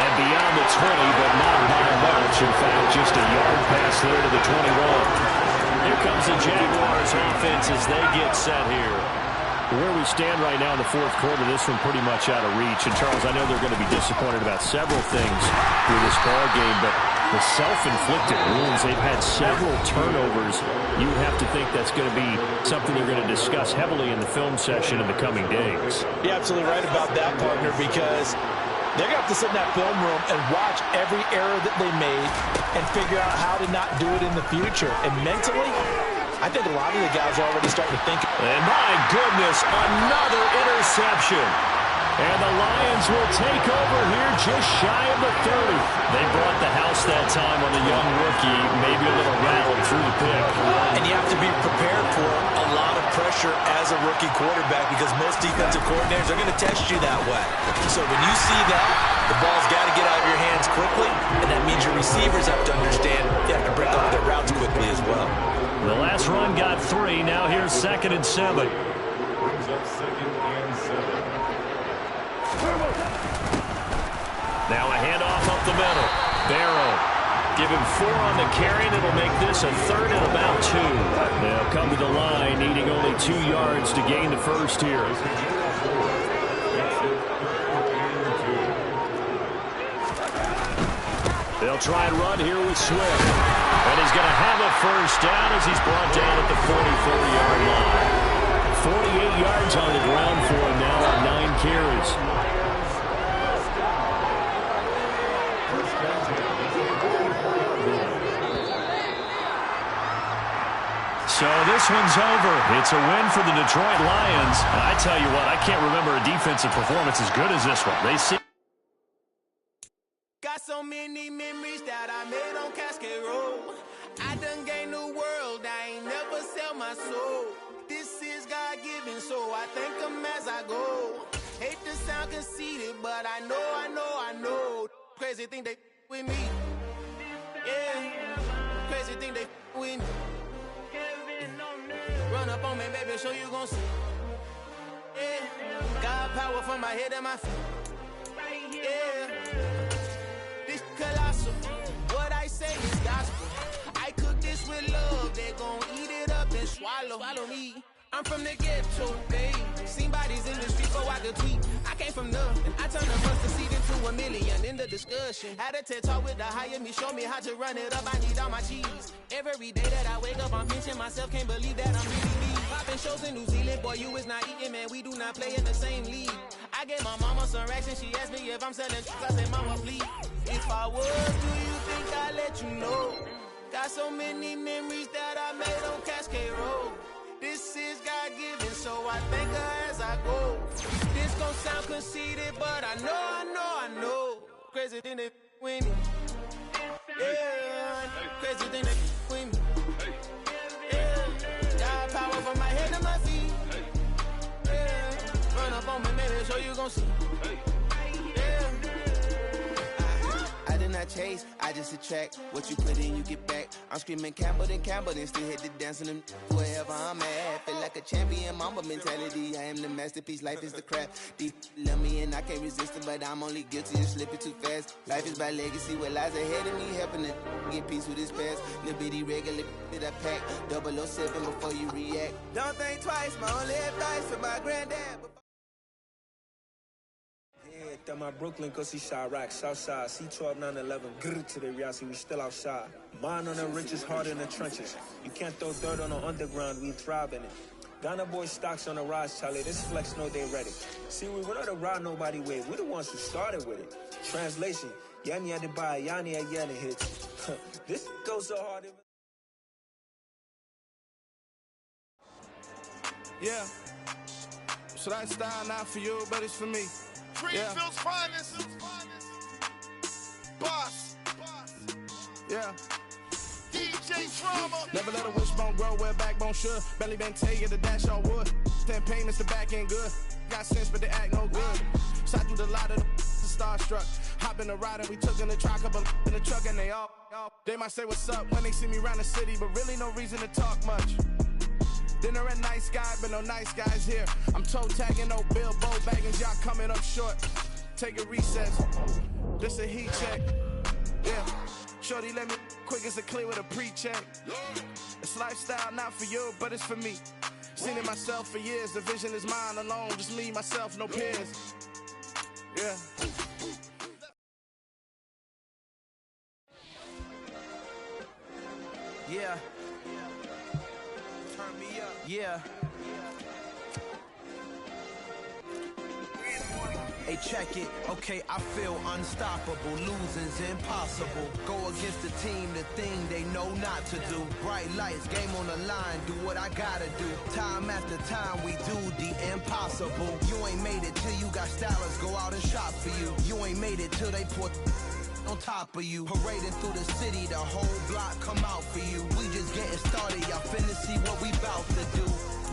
And beyond the 20, but not by much. In fact, just a yard pass there to the 21. Here comes the Jaguars offense as they get set here. Where we stand right now in the 4th quarter, this one pretty much out of reach. And, Charles, I know they're going to be disappointed about several things through this ball game, but the self-inflicted wounds, they've had several turnovers. You have to think that's going to be something they're going to discuss heavily in the film session in the coming days. You're absolutely right about that, partner, because they're going to have to sit in that film room and watch every error that they made and figure out how to not do it in the future. And mentally, I think a lot of the guys are already starting to think. And my goodness, another interception. And the Lions will take over here just shy of the 30. They brought the house that time on the young rookie, maybe a little rattled through the pick. And you have to be prepared for a lot of pressure as a rookie quarterback because most defensive coordinators are going to test you that way. So when you see that, the ball's got to get out of your hands quickly, and that means your receivers have to understand you have to break off their routes quickly as well. The last run got 3. Now here's 2nd and 7. Now a handoff up the middle. Barrow. Give him 4 on the carry, and it'll make this a 3rd and about 2. They'll come to the line, needing only 2 yards to gain the first here. They'll try and run here with Swift. And he's going to have a first down as he's brought down at the 44-yard line. 48 yards on the ground for him now on 9 carries. So this one's over. It's a win for the Detroit Lions. And I tell you what, I can't remember a defensive performance as good as this one. They see. Got so many memories that I made on Cascade Road. I done gained the world. I ain't never sell my soul. This is God-given, so I thank him as I go. Hate to sound conceited, but I know. Crazy thing they with me. Yeah. Crazy thing they with me. Run up on me, baby, show you gon' see. Yeah. God power from my head and my feet. Yeah. This colossal. What I say is gospel. I cook this with love. They gon' eat it up and swallow me. I'm from the ghetto, babe. Seen bodies in the street, so I could tweet. I came from nothing. I turned the first seed into $1 million in the discussion. Had a TED talk with the higher me, show me how to run it up. I need all my cheese. Every day that I wake up, I'm pinching myself. Can't believe that I'm really me. Popping shows in New Zealand, boy, you is not eating, man. We do not play in the same league. I gave my mama some racks and she asked me if I'm selling drugs. I said, mama, please. If I was, do you think I'd let you know? Got so many memories that I made on Cascade Road. This is God-given, so I thank her as I go. This gon' sound conceited, but I know. Crazy thing they with me. Yeah, crazy thing they with me. Yeah, got power from my head to my feet. Yeah, run up on me, maybe show you gon' see. Yeah. I did not chase, I just attract. What you put in, you get back. I'm screaming Campbell, then still hit the dance and them wherever I'm at. Feel like a champion, mamba mentality. I am the masterpiece, life is the crap. Deep love me and I can't resist it, but I'm only guilty of slipping too fast. Life is by legacy, what lies ahead of me, helping to get peace with his past. Little bitty regular that I pack, 007 before you react. Don't think twice, my only advice for my granddad. That my Brooklyn, cause he shot rock, Southside, C12, 911, grr to the reality, we still outside. Mine on the richest, heart in the trenches. You can't throw dirt on the underground, we thrive in it. Ghana boy stocks on the rise, Charlie, this flex know they ready. See, we were not the ride nobody with, we the ones who started with it. Translation, Yanni had to buy, Yanni had Yanni hits. This goes so hard. Yeah, so that style not for you, but it's for me. Greenfield's finest. Boss. Yeah. DJ Drama. Never let a wishbone grow where backbone should. Belly been taking the dash on wood. 10 payments, the back end good. Got sense, but they act no good. Shot through the lot of the starstruck. Hop in the ride and we took in the truck, couple in the truck, and they all. They might say what's up when they see me around the city, but really no reason to talk much. Dinner a nice guy, but no nice guys here. I'm toe tagging, no Bilbo baggins, y'all coming up short. Take a recess, this a heat check. Yeah, shorty let me quick as a clear with a pre-check. It's lifestyle not for you, but it's for me. Seen it myself for years, the vision is mine alone. Just me, myself, no peers. Yeah. Yeah. Turn me up. Yeah. Hey, check it, okay, I feel unstoppable. Losing's impossible. Go against the team, the thing they know not to do. Bright lights, game on the line, do what I gotta do. Time after time, we do the impossible. You ain't made it till you got stylists go out and shop for you. You ain't made it till they put on top of you. Parading through the city, the whole block come out for you. We just getting started, y'all finna see what we bout to do.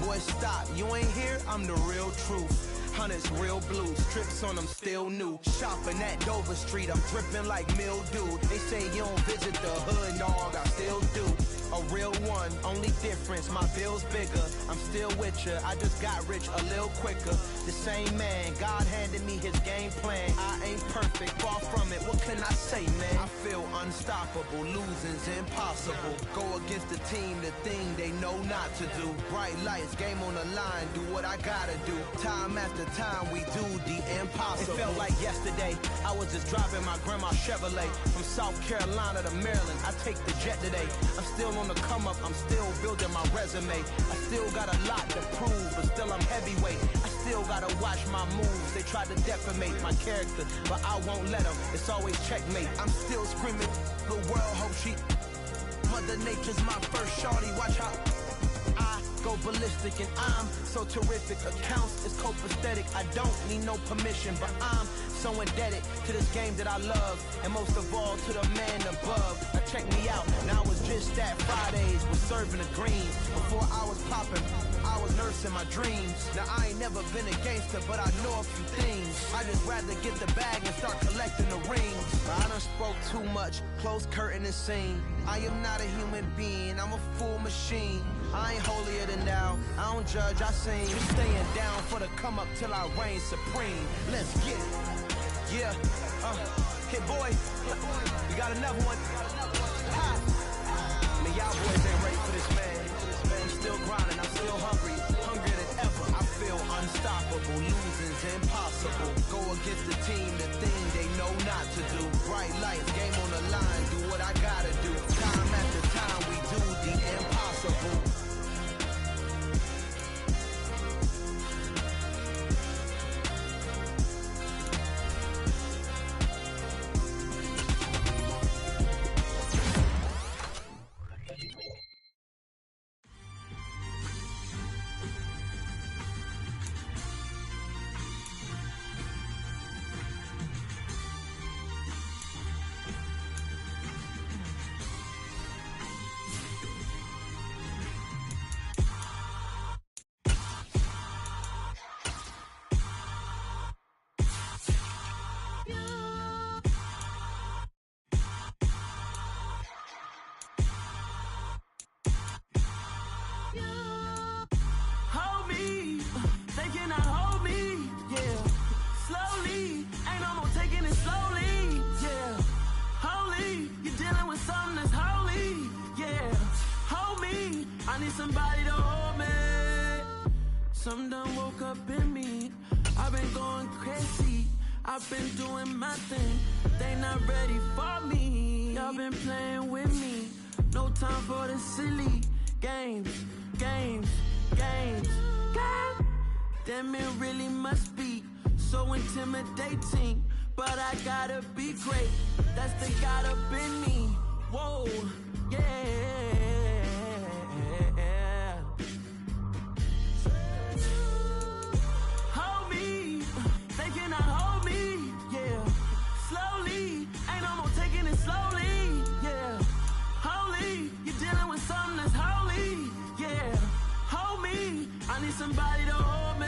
Boy, stop, you ain't here, I'm the real truth. Hunters, real blues, strips on them still new. Shopping at Dover Street, I'm dripping like mildew. They say you don't visit the hood, dog, I still do. A real one, only difference, my bill's bigger. I'm still with ya, I just got rich a little quicker. The same man, God handed me his game plan. I ain't perfect, far from it, what can I say, man? I feel unstoppable, losing's impossible. Go against the team, the thing they know not to do. Bright lights, game on the line, do what I gotta do. Time after time, we do the impossible. It felt like yesterday, I was just driving my grandma's Chevrolet. From South Carolina to Maryland, I take the jet today. I'm still on the come up, I'm still building my resume. I still got a lot to prove, but still I'm heavyweight. I still gotta watch my moves. They try to defamate my character, but I won't let them. It's always checkmate. I'm still screaming, the world hope she. Mother Nature's my first shorty, watch how I go ballistic and I'm so terrific. Accounts is copacetic, I don't need no permission, but I'm so indebted to this game that I love, and most of all to the man above. Now check me out, now it was just that Fridays was serving the green. Before I was popping, I was nursing my dreams. Now I ain't never been a gangster, but I know a few things. I just rather get the bag and start collecting the rings. I done spoke too much, close curtain and scene. I am not a human being, I'm a full machine. I ain't holier than thou, I don't judge, I sing. You staying down for the come up till I reign supreme. Let's get it. Yeah, hit boy, we got another one. Ha. Man, y'all boys ain't ready for this, man. I'm still grinding, I'm still hungry, hungrier than ever. I feel unstoppable, losing's impossible. Go against the team, the thing they know not to do. Bright lights, game on the line, do what I gotta do. Time after time, we do the impossible. Some done woke up in me. I've been going crazy. I've been doing my thing. They not ready for me. Y'all been playing with me. No time for the silly games. Damn, it really must be so intimidating. But I gotta be great. That's the God up in me. Whoa, yeah. Somebody to hold me.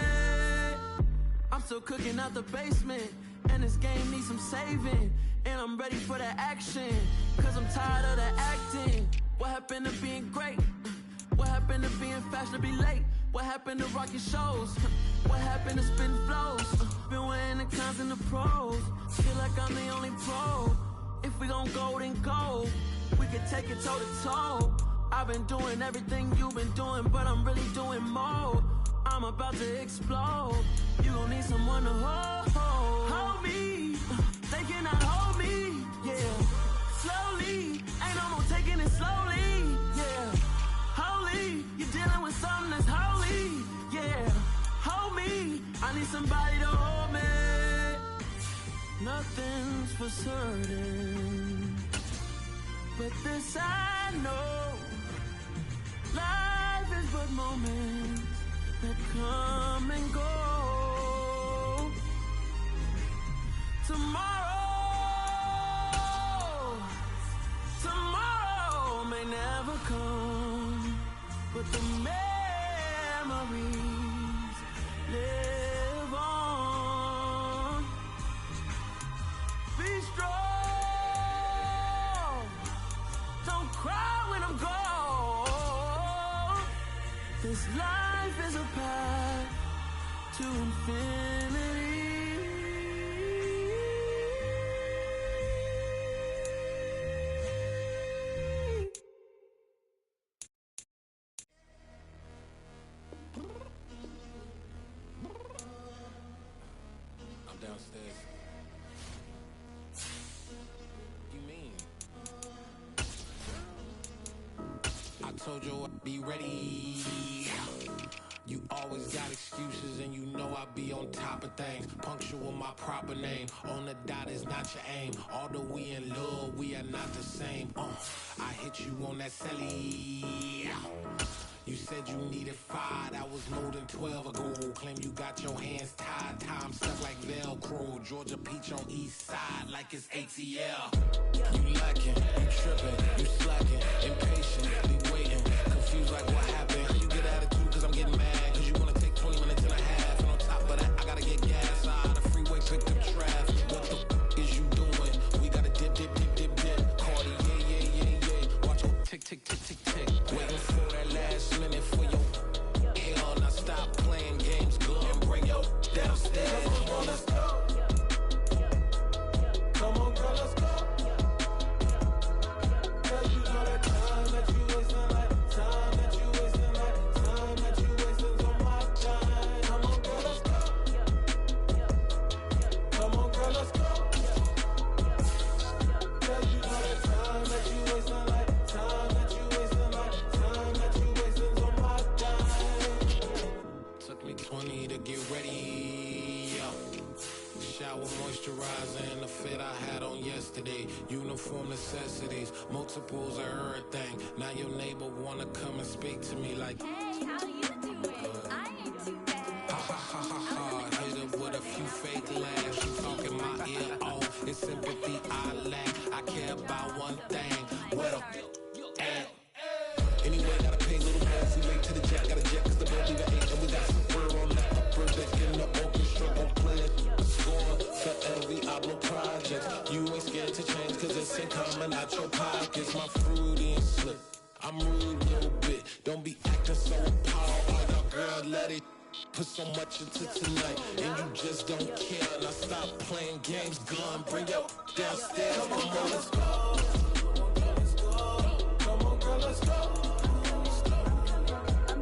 I'm still cooking out the basement, and this game needs some saving. And I'm ready for the action, cause I'm tired of the acting. What happened to being great? What happened to being fashionably late? What happened to rocking shows? What happened to spitting flows? Been weighing the cons and the pros. Feel like I'm the only pro. If we gon' go, then go. We can take it toe to toe. I've been doing everything you've been doing, but I'm really doing more. I'm about to explode. You gon' need someone to hold me. They cannot hold me, yeah. Slowly, ain't no more taking it slowly, yeah. Holy, you're dealing with something that's holy, yeah. Hold me, I need somebody to hold me. nothing's for certain, but this I know, life is but moments that come and go. Tomorrow may never come, but the memories live on. Be strong, don't cry when I'm gone. This life is a path to infinity. Downstairs. You mean? I told you I'd be ready. You always got excuses and you know I be on top of things. Punctual my proper name. On the dot is not your aim. Although we in love, we are not the same. I hit you on that celly. You said you needed 5, that was more than 12 ago. Claim you got your hands tied, time stuck like Velcro. Georgia Peach on east side like it's ATL. You lacking, you tripping, you slacking, impatient, be waiting, confused like what happened. How you get attitude cause I'm getting mad, cause you wanna take 20 minutes and a half. And on top of that, I gotta get gas out the freeway, picked up traffic. What the is you doing? We gotta dip, dip, dip, dip, dip. Cardi, yeah. Watch your tick, tick, tick, tick, tick. Waiting for that last minute for your hell. Now stop playing games, go and bring your downstairs. Come on, girl, let's go. Come on, girl, let's go. Cause you know that time that you wasting, like time that you wasting, like time that you wasting on my time. Come on, girl, let's go. Come on, girl, let's go. Cause you know that time that you wasting, like time that you wasting, like time that you wasting on my time. Took me 20 to get ready. Shower moisturizer and the fit I had on yesterday. Uniform necessities, multiples of everything. Now your neighbor wanna come and speak to me like, hey, how you doing? I ain't too bad. Ha ha ha ha ha. Hit her with a few fake laughs. She talking my ear off. It's sympathy I lack. I care about one thing. Where the at? Anyway, gotta pay a little more. We late to the jack, got a jet cause the boat leave at 8. And we got some fur on that upper deck in the orchestra. Don't play it. Score for every Ablo project. You ain't scared to change cause it's ain't coming out your pockets. My fruity and slick. I'm rude a little bit. Don't be acting so appalled. Oh, your girl, let it put so much into tonight. And you just don't care. Now stop playing games. Gun, bring your downstairs. Come on, girl, let's go. Come on, girl, let's go.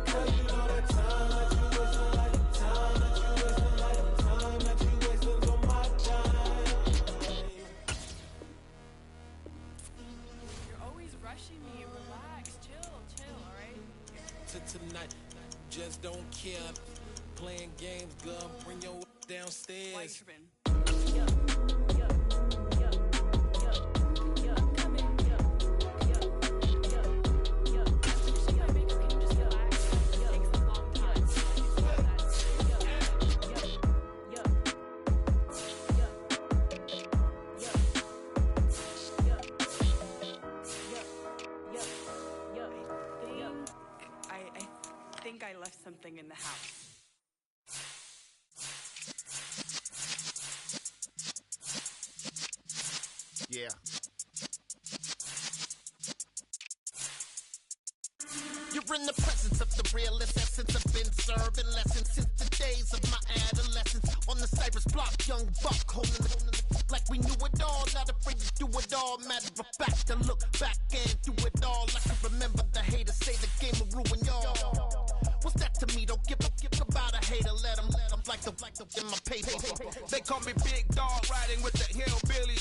Cause you know that time that you wasting, like time that you wasting, like time that you wasting on my time. You're always rushing me. Relax, chill, alright? To tonight, just don't care. Playing games, gun, bring your downstairs. Why you tripping? I think I left something in the house. Yeah. You're in the presence of the realest essence. I've been serving lessons since the days of my adolescence. On the Cypress block, young buck holding it like we knew it all. Not afraid to do it all. Matter of fact, to look back and do it all. I can remember the haters say the game will ruin y'all. What's that to me? Don't give about a hater. Let them like the in my paper. They call me Big Dog, riding with the hillbilly.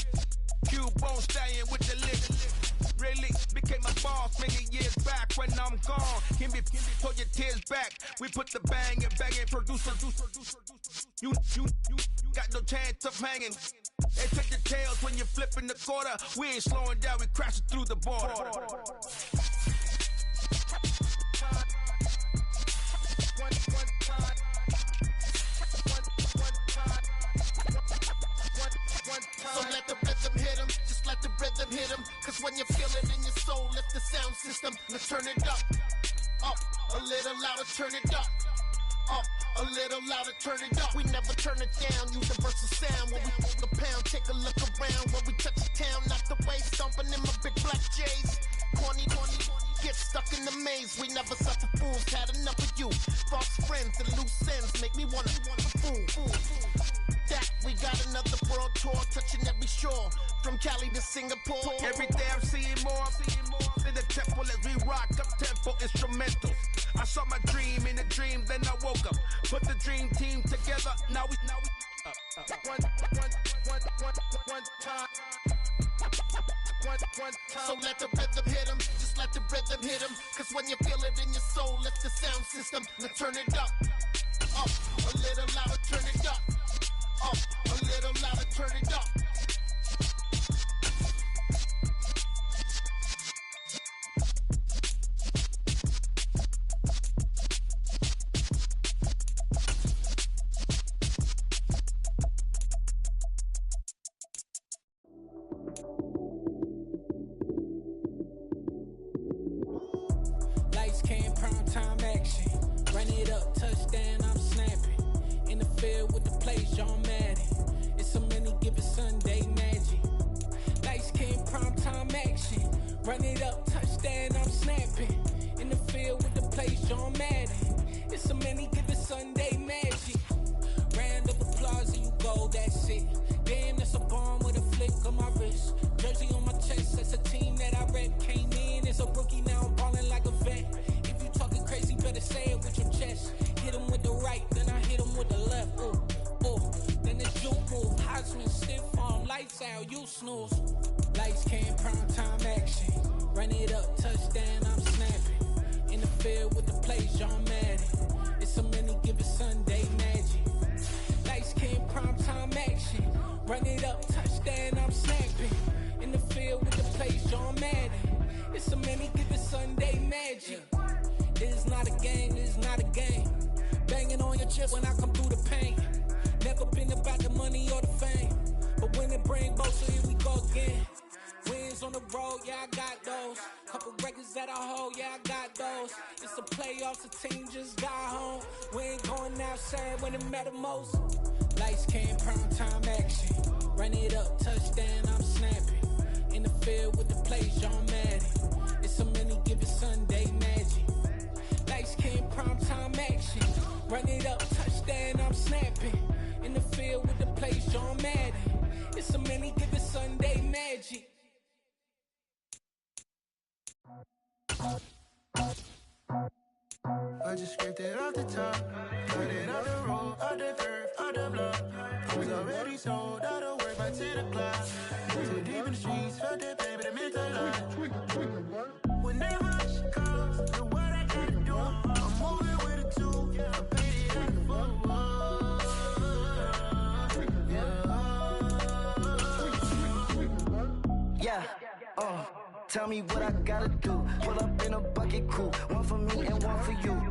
Q-Bone stallion with the lick. Really became my boss many years back. When I'm gone, give me pull your tears back. We put the bang and producer. You got no chance of hanging. They take the tails when you're flipping the quarter. We ain't slowing down, we crashing through the border. So let the rhythm hit him, just let the rhythm hit him. Cause when you feel it in your soul, lift the sound system. Let's turn it up, a little louder, turn it up. A little louder, turn it up. We never turn it down, universal sound. When we move the pound, take a look around. When we touch the town, knock the way, stomping in my big black J's. Corny, get stuck in the maze. We never suffer fools, had enough of you. False friends and loose ends make me wanna fool. That we got another world tour, touching every shore, from Cali to Singapore. Every day I'm seeing more in the temple as we rock up tempo instrumentals. I saw my dream in a dream, then I woke up. Put the dream team together, now we one time. So let the rhythm hit him, just let the rhythm hit him. Cause when you feel it in your soul, lift the sound system. Now turn it up, a little louder, turn it up. A little louder, turn it up. Lights came, prime time action. Run it up, touchdown, I'm snapping. In the field with the plays, John Madden. It's a many given Sunday magic. Lights came, prime time action. Run it up, touchdown, I'm snapping. In the field with the plays, John Madden. It's a many given Sunday magic. Round of applause and you go, that's it. Damn, that's a bomb with a flick on my wrist. Jersey on my chest, that's a team that I rep. Came in as a rookie, now I'm ballin' like a vet. If you talking crazy, better say it with your chest. Hit him with the right, then I hit him with the left. Then the juke move, Heisman stiff arm, lights out, you snooze. Lights came, prime time action. Run it up, touchdown, I'm snapping. In the field with the plays, John Madden. It's a many given Sunday magic. Lights came, prime time action. Run it up, touchdown, I'm snapping. In the field with the plays, John Madden. It's a many given Sunday magic. It is not a game, it is not a game. Banging on your chip when I come through the pain. Never been about the money or the fame. But when it bring both, so here we go again. Wins on the road, yeah, I got those. Couple records that I hold, yeah, I got those. It's the playoffs, the team just got home. We ain't going outside when it matter most. Lights came, prime time action. Run it up, touchdown, I'm snapping. In the field with the plays, John Madden. It's a many given Sunday magic. Lights came, prime time action. Run it up, touchdown, I'm snapping. In the field with the plays, John Madden. It's a many given Sunday magic. I just scraped it off the top, cut it off the road, off the turf, off the block. I was already sold out of work by 10 o'clock. Too deep in the streets, felt that pain, but it meant a lot. Whenever she calls, know what I gotta do. I'm moving with a two, I paid it out the full. Yeah, tell me what I gotta do. Pull up in a bucket crew, one for me and one for you.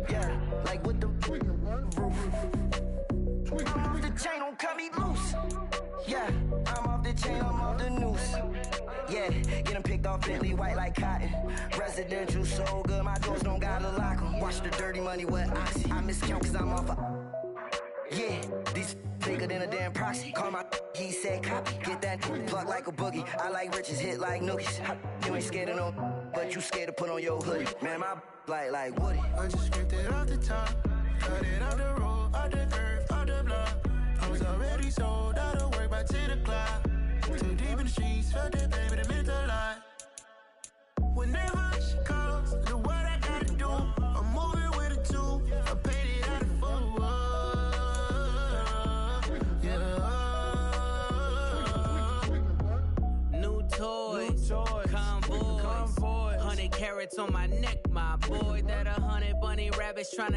Yeah, like with the roof. I'm off the chain, don't cut me loose. Yeah, I'm off the chain, I'm off the noose. Yeah, getting picked off Bentley white like cotton. Residential so good, my doors don't gotta lock 'em. Watch the dirty money with Oxy. I miscount cause I'm off yeah, these bigger than a damn proxy. Call my he said copy. Get that plug like a boogie. I like riches, hit like nookies. You ain't scared of no, but you scared to put on your hoodie. Man, my like Woody. I just scraped it off the top, cut it off the road, off the curve, off the block. I was already sold out of work by 10 o'clock. Too deep in the streets, felt that pain, but it meant a lot. Whenever she calls, know what I gotta do. I'm moving with a two, I paid it out of full. Toys, convoy, 100 carats on my neck, my boy. That 100 bunny rabbits trying to